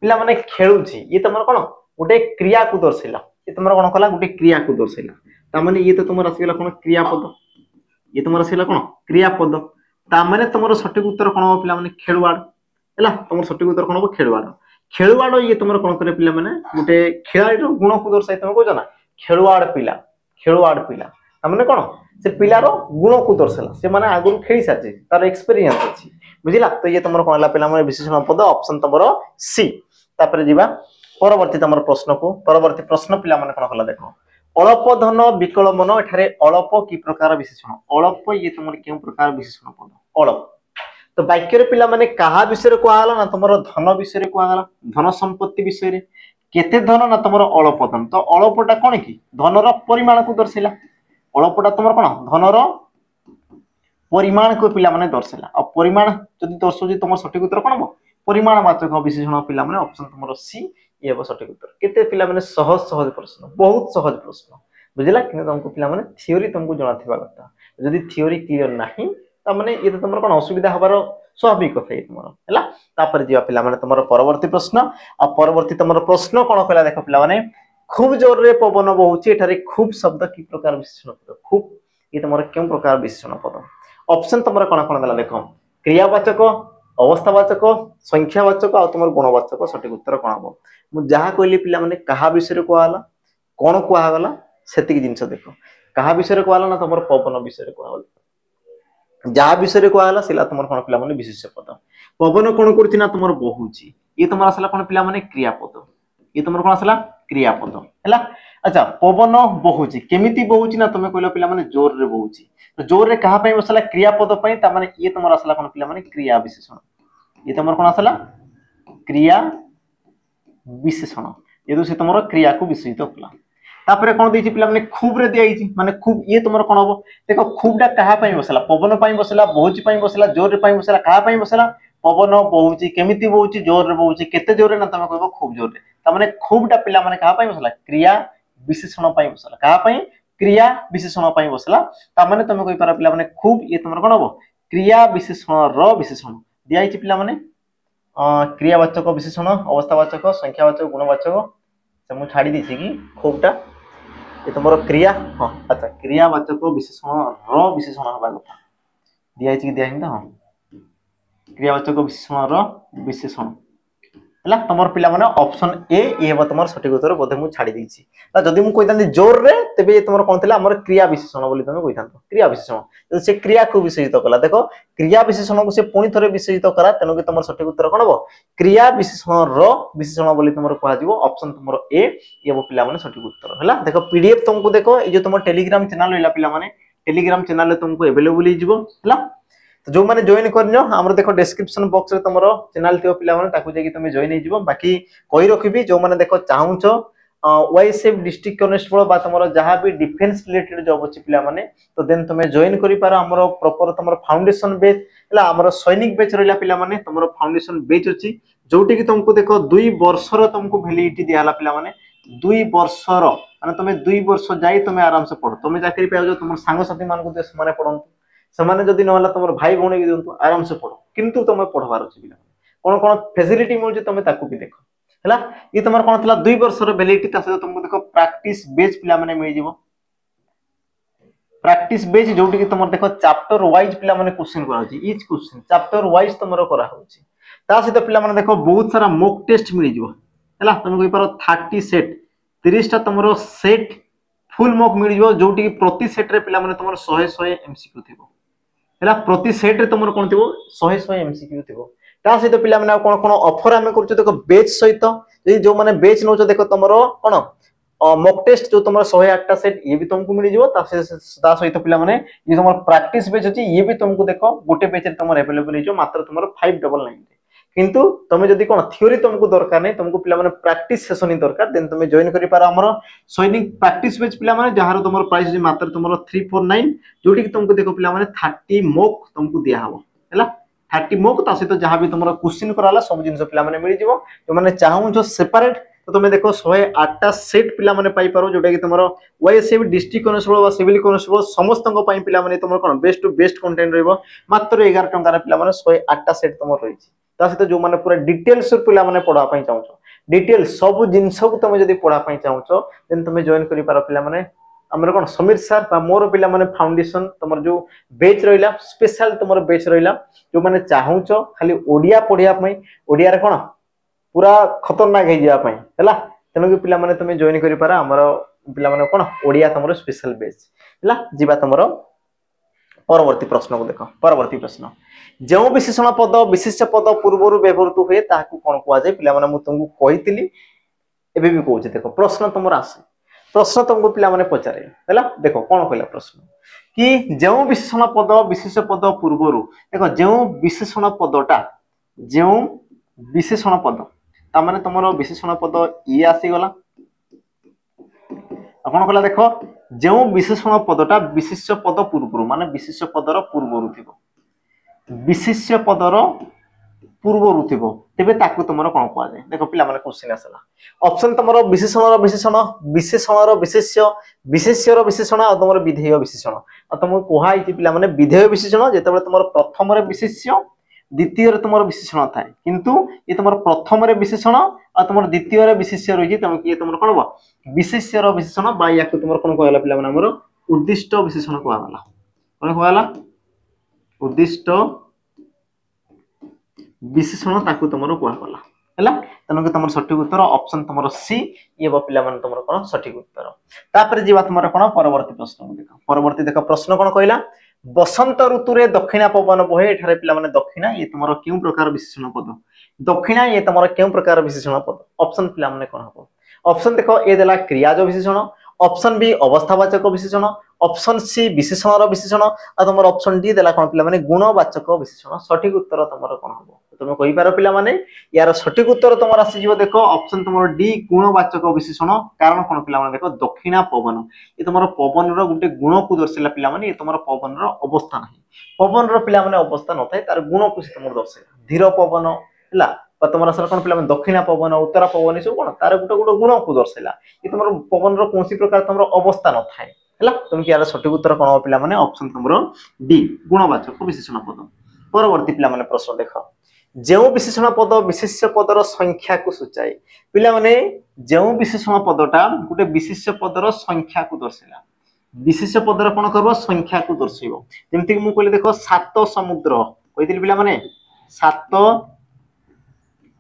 पिला माने खेलुची ये तुम कौन गोटे क्रिया को दर्शाला ये तुम कौन कला गोटे क्रिया को दर्शाइला तामाने ये तो तुम आसीगला कौन क्रियापद ये तुम आसीगला कौन क्रियापद तामाने तुम सठिक उत्तर कौन हो पिला माने खेलुआड़ हैला तुम सठिक उत्तर कौन हो खेलुआड़ ये तुम कौन करे पिला माने गोटे खेलाड़ी रो गुण को दर्शाइ तुम कहजो ना खेलुआड़ पिला तामाने कौन से पिलार गुण को दर्शाला से माने आगु खेली साचे तार एक्सपीरियंस अछि बुझिला तो ये तुम कौन ला पिला माने विशेषण पद ऑप्शन तुमरो सी तापर जीवा परवर्ती तुम प्रश्न को परवर्ती प्रश्न पिला माने कोन कला देखो अल्प धन विकलमन एठारे अल्प की प्रकार विशेषण अल्प ये तुम केउ प्रकार विशेषण पद अल्प तो वाक्य रे पिला माने कहा विषय को आला ना तुमरो धन विषय को आला धन संपत्ति विषय रे केते धन ना तुमरो अल्प धन तो अल्पटा कोन की धनर परिमाण को दर्शाइला अल्पटा तुमरो कोन धनर परिमाण को पिला माने दर्शाइला आ परिमाण जदी दर्शो तुम सठिक उत्तर कोन हो परिमाणवाचक विशेषण पिला माने ऑप्शन तुमरो सी ये सठिक उत्तर केते पिला माने सहज सहज प्रश्न बहुत सहज प्रश्न बुझिला कि तुमको पिला माने थ्योरी तुमको जणा थिबा कथा जदी थ्योरी क्लियर नाही त माने ये तो तुमर कोन असुविधा हबार स्वाभाविक कथा तुमर हैला तापर जिवा पिला माने तुमर परवर्ती प्रश्न आ परवर्ती तुमर प्रश्न कोन कहला देखो पिला माने खूब जोर रे पवन बहुची एठारे खूब शब्द की प्रकार विशेषण पद खूब ये तुमर केउ प्रकार विशेषण पद ऑप्शन तुमर कोन कोन देला देखो क्रियावाचक अवस्थावाचक संख्यावाचक आ तुमर गुणवाचक सठिक उत्तर कोन हो मु जहा कहली पिला माने कहा विषय को आला कोन को आगला सेतिक जिंस देखो कहा विषय को आला ना तुमर पवन विषय को आला जहा विषय को आला सिला तुमर कोन पिला माने विशेष पद पवन कोन करथि ना तुमर बहुची ये तुमर असला कोन पिला माने क्रियापद ये तुमर कोन असला क्रियापद हैला अच्छा पवन बहुची केमिति बहुची ना तुमे कहलो पिला माने जोर रे बहुची तो जोर रे कहा पई बसला क्रियापद पई ता माने ये तुमर असला कोन पिला माने क्रिया विशेषण ये तुमर कोन असला क्रिया विशेषण ये तो से तुमर क्रिया को विशेषित कला तापरे कोन देछि पिला माने खूब रे दियाइछि माने खूब ये तुमर कोन हो देखो खूबडा कहा पई बसला पवन पई बसला बहुची पई बसला जोर रे पई बसला कहा पई बसला पवन बहुची केमिति बहुची जोर रे बहुची केते जोर रे ना तमे कहबो खूब जोर रे त माने खूबटा पिला माने कहा पई बसला क्रिया विशेषण पई बसला कहा पई क्रिया विशेषण पई बसला त माने तमे कहि पारा पिला माने खूब ये तमर कोन हबो क्रिया विशेषण रो विशेषण दिया छि पिला माने क्रियावाचक विशेषण अवस्थावाचक संख्यावाचक गुणवाचक से मु छाड़ी देछि कि खूबटा ये तुमरो क्रिया हां अच्छा क्रियावाचक विशेषण रो विशेषण हबा कथा दिया छि कि दिया हि त हां क्रियावाचक विशेषण रो विशेषण हला तमर पिला माने ऑप्शन ए ये हेबो तमर सठिक उत्तर बोधे मु छाड़ी देछि त जदी मु कहितांती जोर रे तबे तमर कोन थिला हमर क्रिया विशेषण बोली तमे कहितांतो क्रिया विशेषण तो से क्रिया को विशेषित कला देखो क्रिया विशेषण को से पुनी थरे विशेषित करा तनो कि तमर सठिक उत्तर कोन हबो क्रिया विशेषण रो विशेषण बोली तमर कहा जीवो ऑप्शन तमर ए ये हेबो पिला माने सठिक उत्तर हला देखो पीडीएफ तुमको देखो ए जो तमर टेलीग्राम चैनल होइला पिला माने टेलीग्राम चैनल ले तुमको अवेलेबल ही जीवो हला तो जो माने जॉइन करनो हमर देखो डिस्क्रिप्शन बॉक्स रे तमरो चैनल थियो पिला माने ताकू जेकी तुमे जॉइन हे जीवो बाकी कहि रखिबी जो माने देखो चाहुचो वाईसेफ डिस्ट्रिक्ट कॉन्स्टेबल बा तमरो जहां भी डिफेंस रिलेटेड जॉब अछि पिला माने तो देन तुमे जॉइन करि पारो हमरो प्रॉपर तमरो फाउंडेशन बैच हला हमरो सैनिक बैच रहला पिला माने तमरो फाउंडेशन बैच अछि जोटी कि तुमको देखो 2 वर्षर तुमको वैलिडिटी दियाला पिला माने 2 वर्षर माने तुमे 2 वर्ष जाई तुमे आराम से पढो तुमे चाकरी पाओ जो तुमर सांग साथी मान को माने पढंतु समाने जदी नहला तमर भाई भौणी के दियंतु आराम से पढो किंतु तमे पढवार अछि पिला कोन कोन फैसिलिटी मिल जे तमे ताकू भी देखो हला ये तमर कोन थला 2 वर्षर वैलिडिटी तासे तुमको देखो प्रैक्टिस बेस पिला माने मिल जीवो प्रैक्टिस बेस जोटी कि तमर देखो चैप्टर वाइज पिला माने क्वेश्चन करा अछि ईच क्वेश्चन चैप्टर वाइज तमरो करा होछि ता सहित पिला माने देखो बहुत सारा मॉक टेस्ट मिल जीवो हला तमे कहि पारो 30 सेट 30 टा तमरो सेट फुल मॉक मिल जीवो जोटी कि प्रति सेट रे पिला माने तमरो 100 100 एमसीक्यू थिबो हला प्रति सेट रे तमरो कोन थिबो 100 100 एमसीक्यू थिबो ता सहित पिला माने कोन कोन ऑफर हमें करछु देखो बैच सहित जे जो माने बैच नोचो देखो तमरो कोन मॉक टेस्ट जो तमरो 108 टा सेट ये भी तुमको मिल जीवो ता सहित पिला माने ये तमरो प्रैक्टिस बैच अछि ये भी तुमको देखो गोटे बैच रे तमरो अवेलेबल हिजो मात्र तमरो 599 रे किंतु तमे जदी कोन थ्योरी तुमको दरकार नै तुमको पिला माने प्रैक्टिस सेशन ही दरकार देन तमे जॉइन करि पारो हमरो सैनिक प्रैक्टिस बैच पिला माने जहार तमरो प्राइस जे मात्र तमरो 349 जोटी कि तुमको देखो पिला माने 30 मॉक तुमको दिया हबो हैला 30 मॉक ता सहित जहां भी तमरो क्वेश्चन कराला सब जिंस पिला माने मिल जीवो जो माने चाहू जो सेपरेट तो तुम देखो 108 टा सेट पिला माने पाई पारो जोटा कि तमरो वाईएसएफ डिस्ट्रिक्ट कॉन्स्टेबल वा सिविल कॉन्स्टेबल समस्त पाई पिला माने तमरो कोन बेस्ट टू बेस्ट कंटेंट रहबो मात्र 11 टंका रे पिला माने 108 टा सेट तमरो रहिछि ता सहित जो माने पूरा डिटेल्स पिला माने पढा पई चाहछो डिटेल सब जिंस को तुम जदी पढा पई चाहछो देन तुम जॉइन करि पारो पिला माने हमर कोन समीर सर बा मोर पिला माने फाउंडेशन तमर जो बैच रहिला स्पेशल तमर बैच रहिला जो माने चाहूचो खाली ओडिया पढिया पई ओडिया रे कोन पूरा खतरनाक हे जिया पई हला तनो कि पिला माने तुम जॉइन करि पारा हमर पिला माने कोन ओडिया तमर स्पेशल बैच हला जीवा तमर परवर्ती प्रश्न को देखो परवर्ती प्रश्न जो विशेषण पद विशेष पद पूर्वरु व्यवहृत हुए ताकू कोन कुआ जाय पिला माने मु तुमको कहितली एबे भी कहूची देखो प्रश्न तमर आसे प्रश्न तुमको पिला माने पचारे हला देखो कोन कहला प्रश्न कि जो विशेषण पद विशेष पद पूर्वरु देखो जो विशेषण पदटा जो विशेषण पद ता माने तमरो विशेषण पद ई आसी गला आपण कहला देखो जो विशेषण पदटा विशेष पद पूर्वरु माने विशेष पदर पूर्वरु थिबो विशेष पदर पूर्वरु थिबो तेबे ताकू तमरो कोन कुआ जाय देखो पिला माने क्वेश्चन आसला ऑप्शन तमरो विशेषणर विशेषण विशेषणर विशेष्य विशेष्यर विशेषण आ तमरो विधेय विशेषण आ तमको कोहाई कि पिला माने विधेय विशेषण जेतेबे तमरो प्रथम रे विशेष्य द्वितीय रे तमरो विशेषण थाए किंतु ये तमरो प्रथम रे विशेषण आ तमरो द्वितीय रे विशेष्य रहि तम कि तमरो कोन बा विशेष्यर विशेषण बा याकू तमरो कोन कहला पिला माने हमरो उद्दिष्ट विशेषण कहला कोन कहला उद्दिष्ट विशेषण ताकू तमरो कोआ कहला हला तनो कि तमरो सठिक उत्तर ऑप्शन तमरो सी ये बा पिला माने तमरो कोन सठिक उत्तर तापर जीवा तमरो कोन परवर्ती प्रश्न को देखो परवर्ती देखो प्रश्न कोन कहला बसंत ऋतु रे दक्षिणा पवन बहे एठारे पिला माने दक्षिणा ये तमरो केउ प्रकार विशेषण पद दक्षिणा ये तमरो केउ प्रकार विशेषण पद ऑप्शन पिला माने कोन हबो ऑप्शन देखो ए देला क्रियाज विशेषण ऑप्शन बी अवस्थावाचक विशेषण ऑप्शन सी विशेषणर विशेषण आ तमरो ऑप्शन डी देला कोन पिला माने गुणवाचक विशेषण सठिक उत्तर तमरो कोन हबो तुम कहि पारो पिला माने यार सठिक उत्तर तमरो आसी जीवो देखो ऑप्शन तमरो डी गुणवाचक विशेषण कारण कोन पिला माने देखो दक्षिणा पवन ये तमरो पवन रो गुटे गुण को दर्शिला पिला माने ये तमरो पवन रो अवस्था नाही पवन रो पिला माने अवस्था न थाए तार गुण को से तमरो दर्शिला धीर पवन है तुम आसला कौन पे दक्षिणा पवन उत्तरा पवन सब कौन तार गोटे गोटे गुण को दर्शाइला ये तुम पवन कौन प्रकार तुम अवस्था न थाए तुम यार सठिक उत्तर कौन पे ऑप्शन तुम डी गुणवाचक विशेषण पद। परवर्ती पे प्रश्न देख जो विशेषण पद विशेष्य पदर संख्या को सूचाए पे जो विशेषण पदटा गोटे विशेष्य पदर संख्या को दर्शाइला विशेष्य पदर कौन कर संख्या को दर्शाइब जमीक मुझे कहली देख 7 समुद्र कही पे 7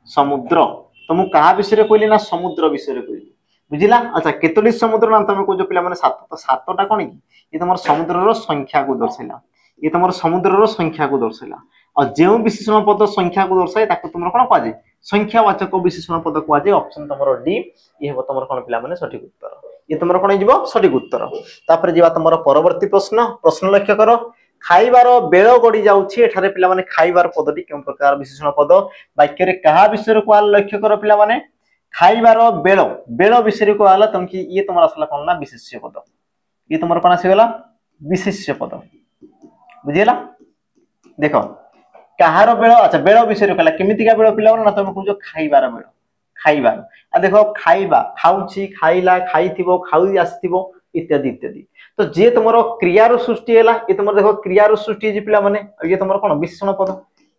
समुद्र तो मुझे क्या विषय कहली ना समुद्र विषय कहली बुझिला। अच्छा केतोटी समुद्र ना तुम कह पे 7 तो 7टा कौन कि ये तुम समुद्र संख्या को दर्शाइला ये तुम समुद्र संख्या को दर्शाइला और जो विशेषण पद संख्या को दर्शाए तुम कौन कह संख्यावाचक विशेषण पद कहुए ऑप्शन तुम डी ये हम तुम कौन पे सठिक उत्तर ये तुम कौन हो सठिक उत्तर। तापर जीवा तुम परवर्ती प्रश्न प्रश्न लक्ष्य कर खाइबार बेल गड़ी जाऊँगी पे खाइबार पदटी क्यों प्रकार विशेषण पद वाक्य क्या विषय को लक्ष्य कर पे खाइबार बेल बेल विषय को आला तुम कि ये तुम आसला कौन ना विशेष्य पद ये तुम कौन आसीगला विशेष्य पद बुझीगला। देख कहार बेल अच्छा बेल विषय कहला केमितिका बेल पिला ना तुम कह खाइबार बेल खाइबार आ देख खाइबा खाऊची खाइला खाइथिबो खाई आसीथिबो इत्यादि इत्यादि तो जे तुम क्रियार सृष्टि है ये तुम देख क्रियार सृष्टि पे ये तुम कौन विशेषण पद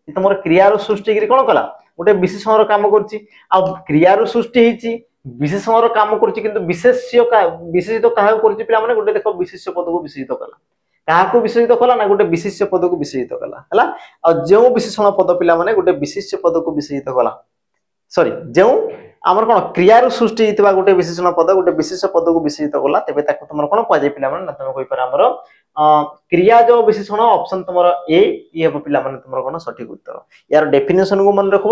ये तुम क्रियार सृष्टि कौन कला गोटे विशेषण काम क्रियार सृष्टि विशेषण काम कर विशेषित क्या पे गोटे देख विशेष पद को विशेषित कला क्या विशेषित कला ना गोटे विशेष पद को विशेषित कला जो विशेषण पद पे गोटे विशेष पद को विशेषित कला सॉरी जो आमर कौन क्रियार सृष्टि गोटे विशेषण पद गोटे विशेष पद को विशेषित कला तेज तुम कौन कह पे तुम कहीपर आमर क्रिया जो विशेषण ऑप्शन तुम ए ये पे तुम कौन सठिक उत्तर यार डेफिनेशन को मन रख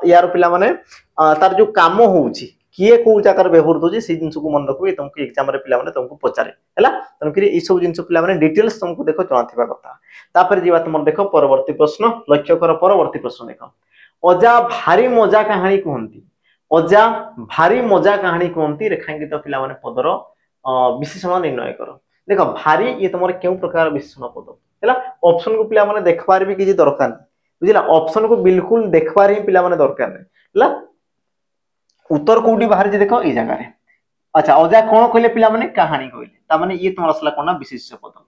यार पे तार जो कम हो किए कौ जगह व्यवहार हो जिन को मन रखो तुमको एग्जाम पे तुमको पचारे है तेणुक ये सब जिन पे डिटेल्स तुमको देख जाना कथा जीवा तुम देख परवर्ती प्रश्न लक्ष्य कर परवर्ती प्रश्न देख अजा भारी मजा कहानी कहती अजा भारी मजा कहानी कहती रेखांकित पे पदर विशेषण निर्णय कर देख भारी ये तुम क्यों प्रकार विशेषण पद है ऑप्शन को पे देखबार भी किसी दरकार नहीं बुझला ऑप्शन को बिल्कुल देखबार ही पे दरकार नहीं उत्तर कौटी बाहर देख ये जगह अच्छा अजा कौन कहले पे कहानी कहले ये तुम आसला कौन ना विशेष्य पद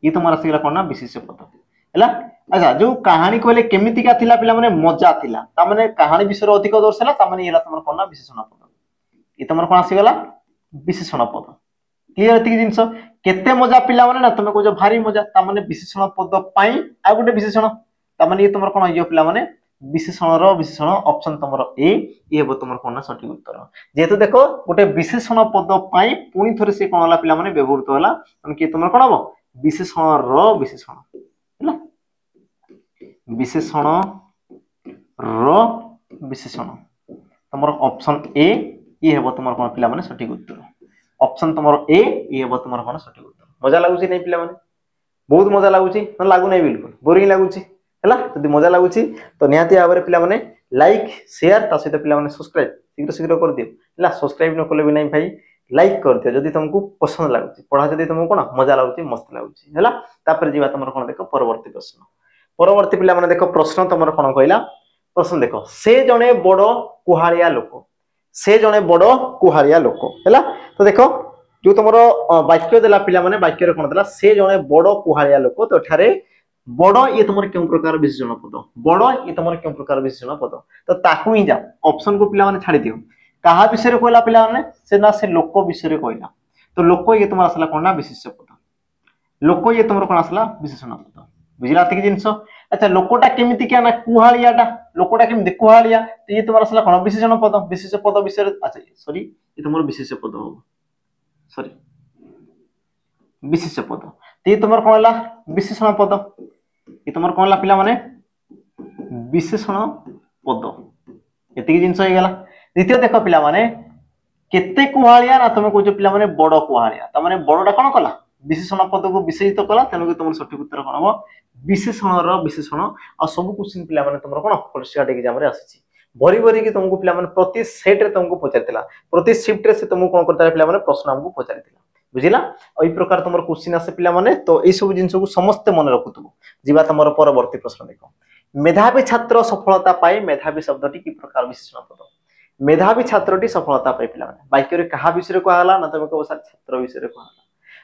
ये तुम आसला कौन ना विशेष्य पद है अच्छा जो कहानी कहले केमितिका थिला पे मजा थिला कहानी विषय अधिक दर्शाला ये तुम कौन ना विशेषण पद ये तुम कौन आसीगला विशेषण पद क्लियर एतिक जिनस केते मजा पिला ना तुम कह भारी मजा विशेषण पद आ गोटे विशेषण ये तुम कौन हो पे विशेषण ऑप्शन तुम ए ये तुम कौन ना सठिक उत्तर जेहेतु देख गोटे विशेषण पद पुणी थे से कौन है पे व्यवहृत है कि तुम कौन हम विशेषण विशेषण विशेषण विशेषण तुम ऑप्शन ए ये तुम कौन पे सठिक उत्तर ऑप्शन तुम ए ये तुम कौन सठिक उत्तर मजा लगुच नहीं पे बहुत मजा लगुच लगुना बिल्कुल बोरिंग लगुच है जब मजा लगुच तो निहाती भाव में पे लाइक शेयर सहित पे सब्सक्राइब शीघ्र शीघ्र कर दियो सब्सक्राइब न कले भी नहीं भाई लाइक कर दियो जदि तुमको पसंद लगुच पढ़ा जदि तुमको कौन मजा लगुच मस्त लगुच है जीवा तुम कौन देख परवर्ती प्रश्न परवर्ती पे देख प्रश्न तुम कौन कहला प्रश्न देख से जड़े बड़ कुहाड़िया लोक से जड़े बड़ कुहाड़िया लोक है तो देख जो तुम वाक्य देला पे वाक्य कौन देला से जड़े बड़ कुहाड़िया लोक तो एठारे बड़ ये तुम क्यों प्रकार विशेषण पद बड़ ये तुम क्यों प्रकार विशेषण पद तो ताकू ही जाओ ऑप्शन को पे छाड़ी दियो क्या विषय कहला पे से ना से लोक विषय कहला तो लोक ये तुम आसला कौन ना विशेष पद लोक ये तुम कौन आसला विशेषण पद बुझला जिनस अच्छा लोकटा केमिति क्या ना कुहाड़ियाटा लोकटा केमिति कुहाड़िया तो ये तुम आसला कौन विशेषण पद विषय अच्छा सॉरी ये तुम विशेष पद हो सॉरी विशेष पद तो ये तुम कौन है विशेषण पद ये तुम कौन है पिला माने विशेषण पद ये जिनस हो गला द्वितीय देख पिला माने केते कुहाड़िया ना तुम कह पिला माने बड़ कुहाड़िया तमाने बड़टा कौन कला विशेषण पद को विशेषित कला तेणुक तुम सठिक उत्तर कौन हम विशेषण विशेषण आ सब क्वेश्चन पिला माने तुम कौन फॉरेस्ट एग्जाम रे आसी भरी भरी की तुमको पिला माने प्रति सेट रे तुमको पचारितला प्रति शिफ्ट रे से तुमको कौन करता पिला माने प्रश्न हमको पचारितला बुझिला और प्रकार तुम क्वेश्चन आसे पिला माने तो ये सब जिन को समस्त मन रखुथबो जीवा तुम परवर्ती प्रश्न देख मेधावी छात्र सफलता पाए मेधावी शब्दटी कि प्रकार विशेषण पद मेधावी छात्रटी सफलता पाए पिला माने वाक्य रे कहा विषय को आला ना तुम को सर छात्र विषय को आला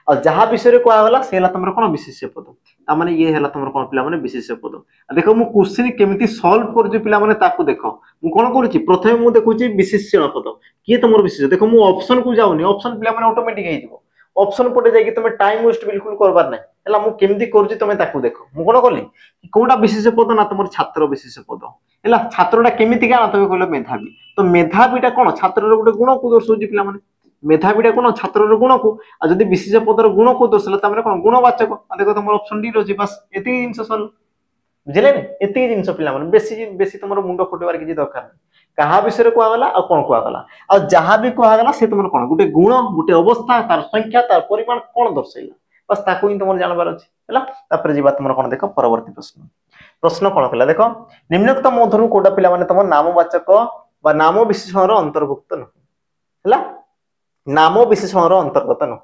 और जहाँ विषय को आगला से हला तुमर कोन विशेष्य पद ता माने ये हला तुमर कोन पिला माने विशेष्य पद देखो मु क्वेश्चन केमिति सॉल्व कर जे पिला माने ताकू देखो मु कोन करूची प्रथमे मु देखुची विशेष्य पद किए तुमर विशेष्य देखो मु ऑप्शन को जाउनी ऑप्शन पिला माने ऑटोमेटिक हे जिवो ऑप्शन पटे जाई कि तुम टाइम वेस्ट बिल्कुल करबार नै हला मु केमिति करूची तुम ताकू देखो मु कोन करली कोडा विशेष्य पद ना तुमर छात्र विशेष्य पद हला छात्रटा केमिति का ना तुम कहलो मेधावी तो मेधावीटा कोन छात्र रो गुटे गुण को दर्शौची पिला माने मेधावीटा कोन छात्र गुण को आ जदि विशेष पदर गुण को दर्शाला तामे कोन गुणवाचक देखो तुम ऑप्शन डी रोजी बस एति जिंस सॉल्व बुझले ने एति जिंस पिला माने बेसी बेसी तुमर मुंडो फटवार किछि दरकार कहा विषय को आगला आ कोन को आगला आ जहां भी को आगला से तुमर कोन गुटे गुण गुटे अवस्था तार संख्या तार परिमाण कोन दर्शाइला बस ताकू ही तुमर जानबार अछि हला तापर जीवा तुमर कोन देखो परवर्ती प्रश्न प्रश्न कोन कला देखो निम्नलिखित मधुर कोडा पिला माने तुम नामवाचक बा नाम विशेषण रो अंतर्भुक्त न हला नाम विशेषण अंतर्गत न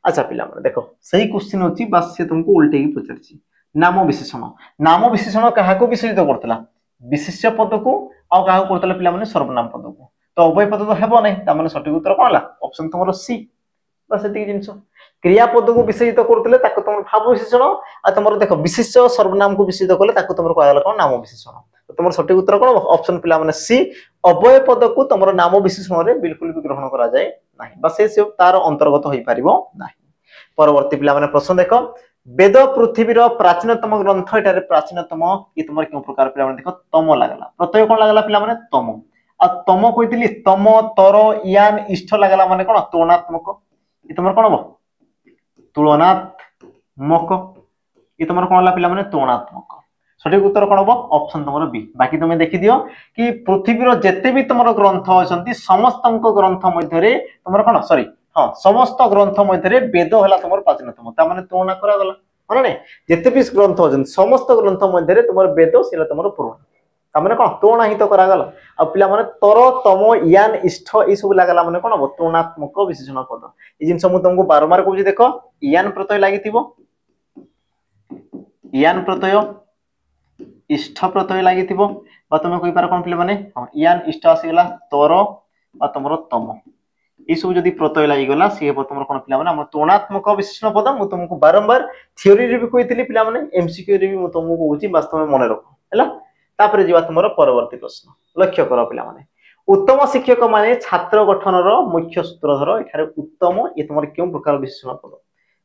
अच्छा पिला माने देखो सही क्वेश्चन होची बस से तुमको उल्टे ही पचारची नाम विशेषण काहा को विशेषित करतला विशेष्य पद को आ काहा को करतला पिला माने सर्वनाम पद को तो उभय पद तो हेबो नै ता माने सठिक उत्तर कोनला ऑप्शन तुमरो सी बस एति जिंस क्रिया पद को विशेषित करतले ताको तुम भाव विशेषण आ तुमरो देखो विशेष्य सर्वनाम को विशेषित करले ताको तुमरो कहला कोन नाम विशेषण तो तुमरो सठिक उत्तर कोन ऑप्शन पिला माने सी अभय पद को तुमरो नाम विशेषण रे बिल्कुल भी ग्रहण करा जाय नाही बस से तार अंतर्गत होई परिबो नाही परवर्ती पिला माने प्रश्न देखो वेद पृथ्वी रो प्राचीनतम ग्रंथ एटारे प्राचीनतम ई तुमर केउ प्रकार पिला माने देखो तम लागला प्रत्यय कोन लागला पिला माने तम आ तम कहितली तम तर यान इष्ट लागला माने कोन तुलनात्मक ई तुमर कोन हो तुलनात्मक ई तुमर कोन लागला पिला माने तुलनात्मक सठिक उत्तर कोन हो ऑप्शन तुमर बी बाकी तुमे देखि दियो कि पृथ्वी रो जते भी तुमर ग्रंथ अछंती समस्तंक ग्रंथ मध्य रे तुमर कोन सॉरी हां समस्त ग्रंथ मध्य रे वेद हला तुमर प्राचीनतम ता माने तुलना करा गला माने नै जते भी ग्रंथ अछंती समस्त ग्रंथ मध्य रे तुमर वेद सेला तुमर पुराण ता माने कोन तुलना ही तो करा गला आ पिला माने तर तम यान इष्ट ई सब लागला माने कोन तुलनात्मक विशेषण पद ई जिंस मु तुमको बारंबार कहूची देखो यान प्रत्यय लागितिबो यान प्रत्यय इष्ट प्रत्यय लागितिबो बा तुमे कहि पार कोन पिले माने यान इष्ट आसीगला तर बा तुमरो तम ई सब जदी प्रत्यय लागि गला से हेबो तुमरो कोन पिला माने हम तुलनात्मक विशेषण पद मु तुमको बारंबार थ्योरी रे भी कहितली पिला माने एमसीक्यू रे भी मु तुमको कहूची वास्तव में मन रखो हैला तापर जीवा तुमरो परवर्ती प्रश्न लक्ष्य करो पिला माने उत्तम शिक्षक माने छात्र गठन रो मुख्य सूत्रधर एठारे उत्तम ये तुमर केउ प्रकार विशेषण पद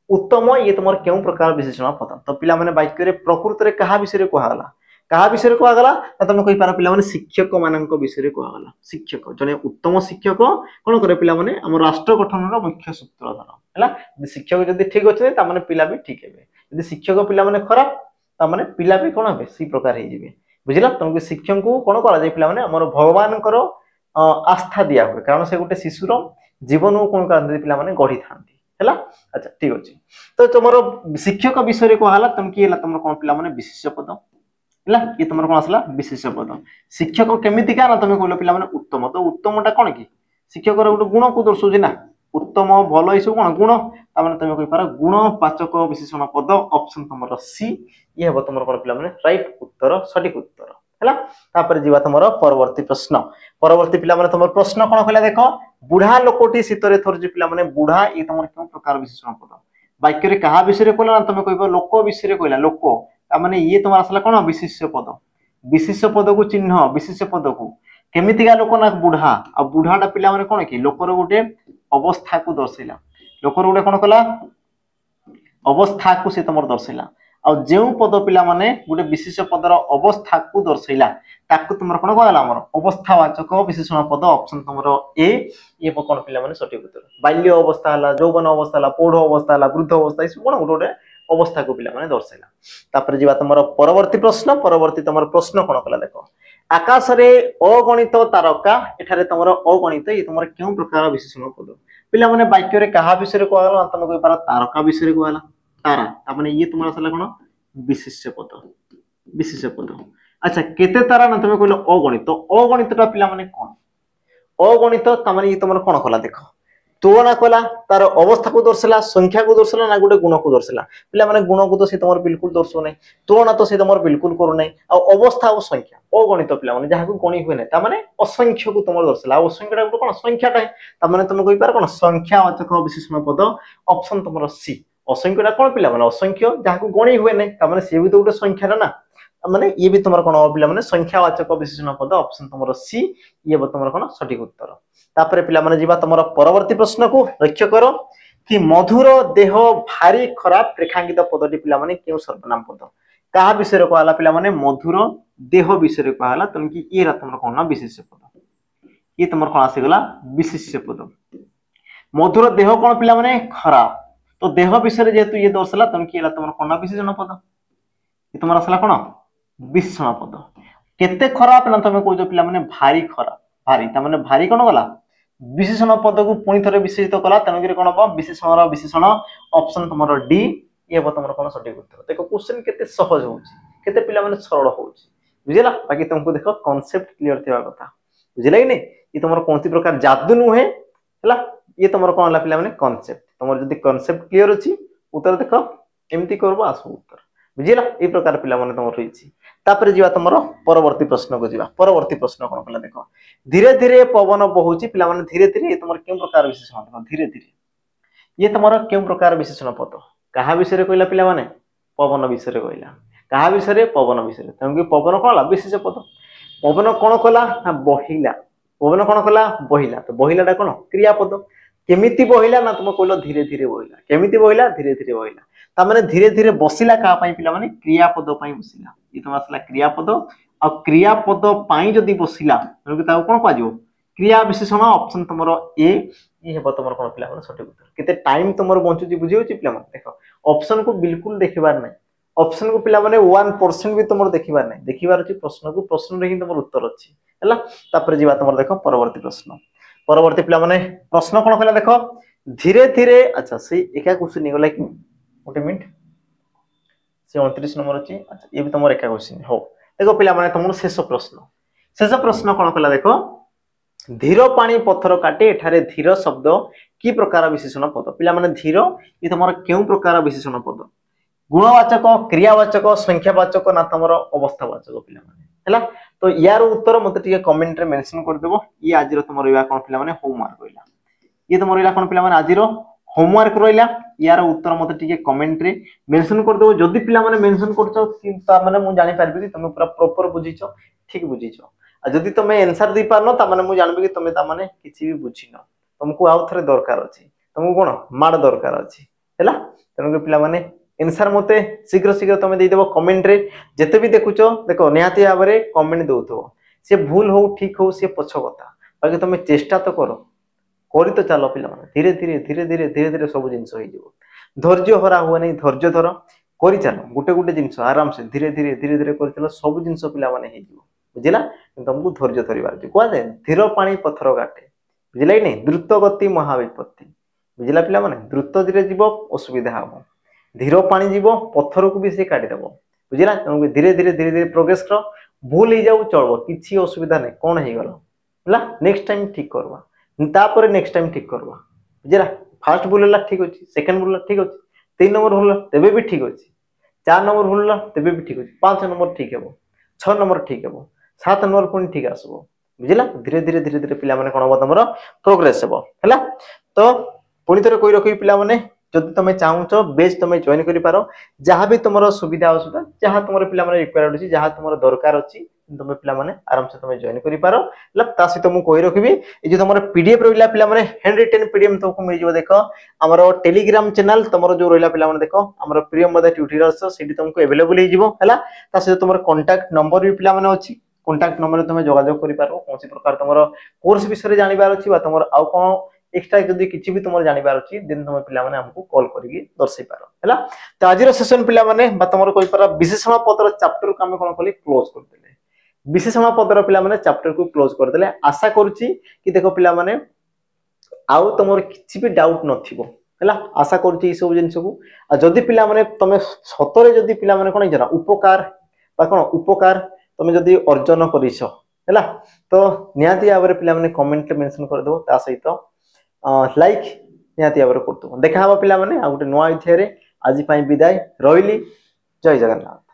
उत्तम ये तुमर केउ प्रकार विशेषण पद तो पिला माने वाक्य रे प्रकृति रे कहा विषय रे कहला कहा विषय को आगला तुम कहि पार पिला माने शिक्षक मानक विषय को आगला शिक्षक जने उत्तम शिक्षक कोन करे पिला माने हम राष्ट्र गठन रो मुख्य सूत्रधर हैला शिक्षक जदी ठीक अछि त माने पिला भी ठीक हेबे यदि शिक्षक पिला माने खराब त माने पिला भी कोन हेबे सी प्रकार हे जिवे बुझिला तुमको शिक्षक को कोन करा जाय पिला माने हमर भगवान करो आस्था दिया हुए कारण से गुटे शिशुर जीवन को कोन कर पिला माने गढी थांती हैला अच्छा ठीक अछि तो तुमरो शिक्षक विषय को आगला तुम की हैला तुमरो कोन पिला माने विशेष पद हला ये तुमर कोन आसला विशेष पद शिक्षक केमिति का ना तुमे कहलो पिला माने उत्तम तो उत्तमटा कोन की शिक्षक रो गुटे गुण को दर्शो जे ना उत्तम भलो ई सब कोन गुण ता माने तुमे कहि पार गुणवाचक विशेषण पद ऑप्शन तुमर सी ये हेबो तुमर कोन पिला माने राइट उत्तर सठिक उत्तर हला तापर जीवा तुमर परवर्ती पिला माने तुमर प्रश्न कोन कहला देखो बुढ़ा लोकोटी सितरे थोर जे पिला माने बुढ़ा ई तुमर कोन प्रकार विशेषण पद वाक्य रे कहा विषय रे कहला तुमे कहबो लोक विषय रे कहला लोक माने ये तुम आसला कोन विशेष पद को चिन्ह विशेष पद को केमितिका लोक ना बुढ़ा आ बुढ़ाटा पिला माने कोन की लोकर गुटे अवस्था को दर्शैला लोकर गुटे कोन कला अवस्था को से तुमर दर्शैला आ जेउ पद पिला माने गुटे विशेष पदर अवस्था को दर्शैला ताकू तुमर कोन कहला हमर अवस्थावाचक विशेषण पद ऑप्शन तुमर ए ये कोन पिला माने सठिक उत्तर बाल्य अवस्था हला यौवन अवस्था हला पौढ अवस्था हला वृद्ध अवस्था इस कोन गुटे अवस्था को पिला माने दर्शैला तापर जीवा तुमर परवर्ती तुमर प्रश्न कोन कला देखो आकाश रे अगणित तारका एठारे तुमर अगणित ये तुमर केउ प्रकार विशेषण पद पिला माने वाक्य रे कहा विषय को आला तुम कहि पार तारका विषय को आला तारा ता माने ये तुमर असला कोन विशेष पद अच्छा केते तारा ना तुम कहलो अगणितटा पिला माने कोन अगणित ता माने ये तुमर कोन कला देखो तुलना कला तार अवस्था को दर्शाला संख्या को दर्शाला ना गोटे गुण को दर्शाला पिला माने गुण को तो से तुम बिल्कुल दर्शो नहीं तुलना तो से तुम बिल्कुल करू नहीं आ अवस्था और संख्या अगणित पिला माने जहाँ को गणी हुए नहीं तामाने असंख्य को तुम दर्शाला असंख्यटा गोटे कौन संख्याटा तामाने तुम कहि पार कौन संख्यावाचक विशेषण पद ऑप्शन तुम सी असंख्यटा कौन पिला माने असंख्य जहाँ को गणी हुए नहीं तामाने से भी तो गोटे संख्या ना माने ये भी तुम कौन पिला माने संख्यावाचक विशेषण पद ऑप्शन तुम सी ये तुम कौन सठिक उत्तर तापर पिला माने जीवा तुम परवर्ती प्रश्न को लक्ष्य करो कि मधुर देह भारी खराब रेखांकित पदटी पिला माने क्यों सर्वनाम पद कहा विषय कहला पिला माने मधुर देह विषय कहला तुम कि ये तुम कौन ना विशेष्य पद ये तुम कौन आसीगला विशेष्य पद मधुर देह कौन पिला माने खराब तो देह विषय जेहेतु ये दर्शाला तुम कि तुम कौन ना विशेषण पद ये तुम आसला कौन विशेषण पद केते खराब ना तुम कह पिला माने भारी खराब भारी तामाने भारी कौन गला विशेषण पद को पुणी थे विशेषित कला तेणुक कौन हम विशेषण विशेषण ऑप्शन तुम डी ये तुम कौन सठिक उत्तर देख क्वेश्चन केते सहज होते पिला माने सरल होउची बुझिला बाकी तुमको देखो कांसेप्ट क्लियर थिबा कथा बुझिला कि नहीं ये तुम कौन प्रकार जादू नुहे हला ये तुम कौन हला पिला माने कांसेप्ट तुम जदी कांसेप्ट क्लियर अछि उत्तर देखो एमती करबो आसो उत्तर बुझिला ए प्रकार पिला माने तुम रहिछि तापर जीवा तुम परवर्ती प्रश्न को जीवा परवर्ती प्रश्न कौन कहला देखो धीरे धीरे पवन बहुची पिला माने धीरे धीरे तुम क्यों प्रकार विशेषण देखो धीरे धीरे ये तुम क्यों प्रकार विशेषण पद कहा विषय कहला पिला माने पवन विषय कहला कहा विषय पवन विषय तेणुक पवन कौन विशेष पद पवन कौन कला बहिला पवन कौन कला बहिला तो बहिलाटा कौन क्रियापद केमिति बहिला ना तुम कहल धीरे धीरे बहिला केमिति बहिला धीरे धीरे बहिला तामाने धीरे धीरे बसिला का पाई पिला माने क्रियापद पाई बसिला ये तुम आसला क्रियापद आ क्रियापद पाई जदी बसिला तेणुक ताऊ कोन पाजो क्रिया विशेषण ऑप्शन तुमरो ए ये हेबो तुमर कोन पिला माने सठिक उत्तर केते टाइम तुमर बंचुची बुझियोची पिला माने देखो ऑप्शन को बिल्कुल देखिबार नै ऑप्शन को पिला माने 1% भी तुमर देखिबार नै देखिबार अछि प्रश्न रे ही तुमर उत्तर अछि हला तापर जीवा तुमर देखो परवर्ती पिला माने प्रश्न कोन कहला देखो धीरे धीरे अच्छा से एका क्वेश्चन नि गला कि गोटे मिनिट से 29 नंबर अछि अच्छा ये भी तुमर एका क्वेश्चन हो देखो पिला माने तुमर शेष प्रश्न कोन कहला देखो धीर पानी पत्थर काटे एठारे धीर शब्द की प्रकार विशेषण पद पिला माने धीर ये तुमर केउ प्रकार विशेषण पद गुणवाचक क्रियावाचक संख्यावाचक ना तुमर अवस्थावाचक पिला माने हला तो यार उत्तर मते टिके कमेंट रे मेंशन कर देबो ये आजिरो तुमर इवा कोन पिला माने होमवर्क होइला ये तुमर इला कोन पिला माने आजिरो होमवर्क रहिला यार उत्तर मते टिके कमेंट रे मेंशन कर देबो जदी पिला माने मेंशन करछो ता माने मु जानि पारबी कि तुम पूरा प्रॉपर बुझिछो ठीक बुझिछो आ जदी तुमे आंसर दे पारनो ता माने मु जानबी कि तुमे ता माने किछि भी बुझिनो तुमको आउ थरे दरकार अछि तुमको कोन माड दरकार अछि हैला तेनु पिला माने आंसर मते शीघ्र शीघ्र तुमे दे देबो कमेंट रे जते भी देखुछो देखो निहाती भाबरे कमेंट दउथो से भूल हो ठीक हो से पछ कथा बाकी तुमे चेष्टा तो करो करी तो चलो पिला माने धीरे धीरे धीरे धीरे धीरे धीरे सब जिंस होई जिवो धैर्य हरा हुआ नहीं धैर्य धर करी चलो गोटे गोटे जिंस आराम से धीरे धीरे धीरे धीरे करी चलो सब जिंस पिला माने हे जिवो बुझिला तुमको धैर्य धरिबार अछि कोआ जाय धीर पानी पत्थर काटे बुझिला नै द्रुत गति महाविपत्ति बुझिला पिला माने द्रुत धीरे जीवो असुविधा हो धीर पानी जीवो पत्थर को भी से काटी देबो बुझिला तुमको धीरे धीरे धीरे धीरे प्रोग्रेस करो भूल ही जाऊ चलबो किछि असुविधा नै कोन हे गलो हला नेक्स्ट टाइम ठीक करबा तापर नेक्स्ट टाइम ठीक करबा बुझिला फर्स्ट भूलला ठीक अछि सेकंड भूलला ठीक अछि 3 नंबर भूलला तबे भी ठीक अछि 4 नंबर भूलला तबे भी ठीक अछि 5 नंबर ठीक हेबो 6 नंबर ठीक हेबो 7 नंबर पुणी ठीक आसबो बुझिला धीरे धीरे धीरे धीरे पिला माने कोन हो तमरो प्रोग्रेस हेबो हला तो पुणी थरे कोइ रखि पिला माने जदि तमे चाहूचो बेच तमे जॉइन करि पारो जहां भी तमरो सुविधा असुविधा जहां तमरो पिला माने रिक्वायर्ड अछि जहां तमरो दरकार अछि तमे पिला माने आराम से तमे जॉइन करि पारो मतलब तासी तो मु कोइ रखिबी ए जे तमरो पीडीएफ रहिला पिला माने हैंड रिटन पीडीएफ तो को मिल जिवो देखो हमरो टेलीग्राम चैनल तमरो जो रहिला पिला माने देखो हमरो प्रिय मदे ट्यूटोरियल्स सेठी तुमको अवेलेबल हे जिवो हला तासे तमरो कांटेक्ट नंबर भी पिला माने अछि कांटेक्ट नंबर तुम जोगाजोग करि पारो कोनसी प्रकार तुमरो कोर्स विषय जानिबार अछि बा तुमरो आउ कोन एक्स्ट्रा जदी किछि भी तुमरो जानिबार अछि दिन तुम पिला माने हमको कॉल करिकि दर्शै पारो हला तो आजिरो सेशन पिला माने बा तुमरो कोइ पारा विशेषण पदर चैप्टर को हम कोन कली क्लोज कर देले विशेषण पदर पिला माने चैप्टर को क्लोज कर देले आशा करूची कि देखो पिला माने आउ तुमरो किछि भी डाउट नथिबो हला आशा करूची ई सब जिंस को आ जदी पिला माने तमे सतरे जदी पिला माने कोन जरा उपकार बा कोन उपकार तुम जदि अर्जन करिस हैला तो निहाती भाबरे पिला माने कमेंट रे मेंशन कर दो ता सहित लाइक निहाती भाव करतु देखा हम पिला माने आ गोटे नुआ अध्याय आज विदाय रही जय जगन्नाथ।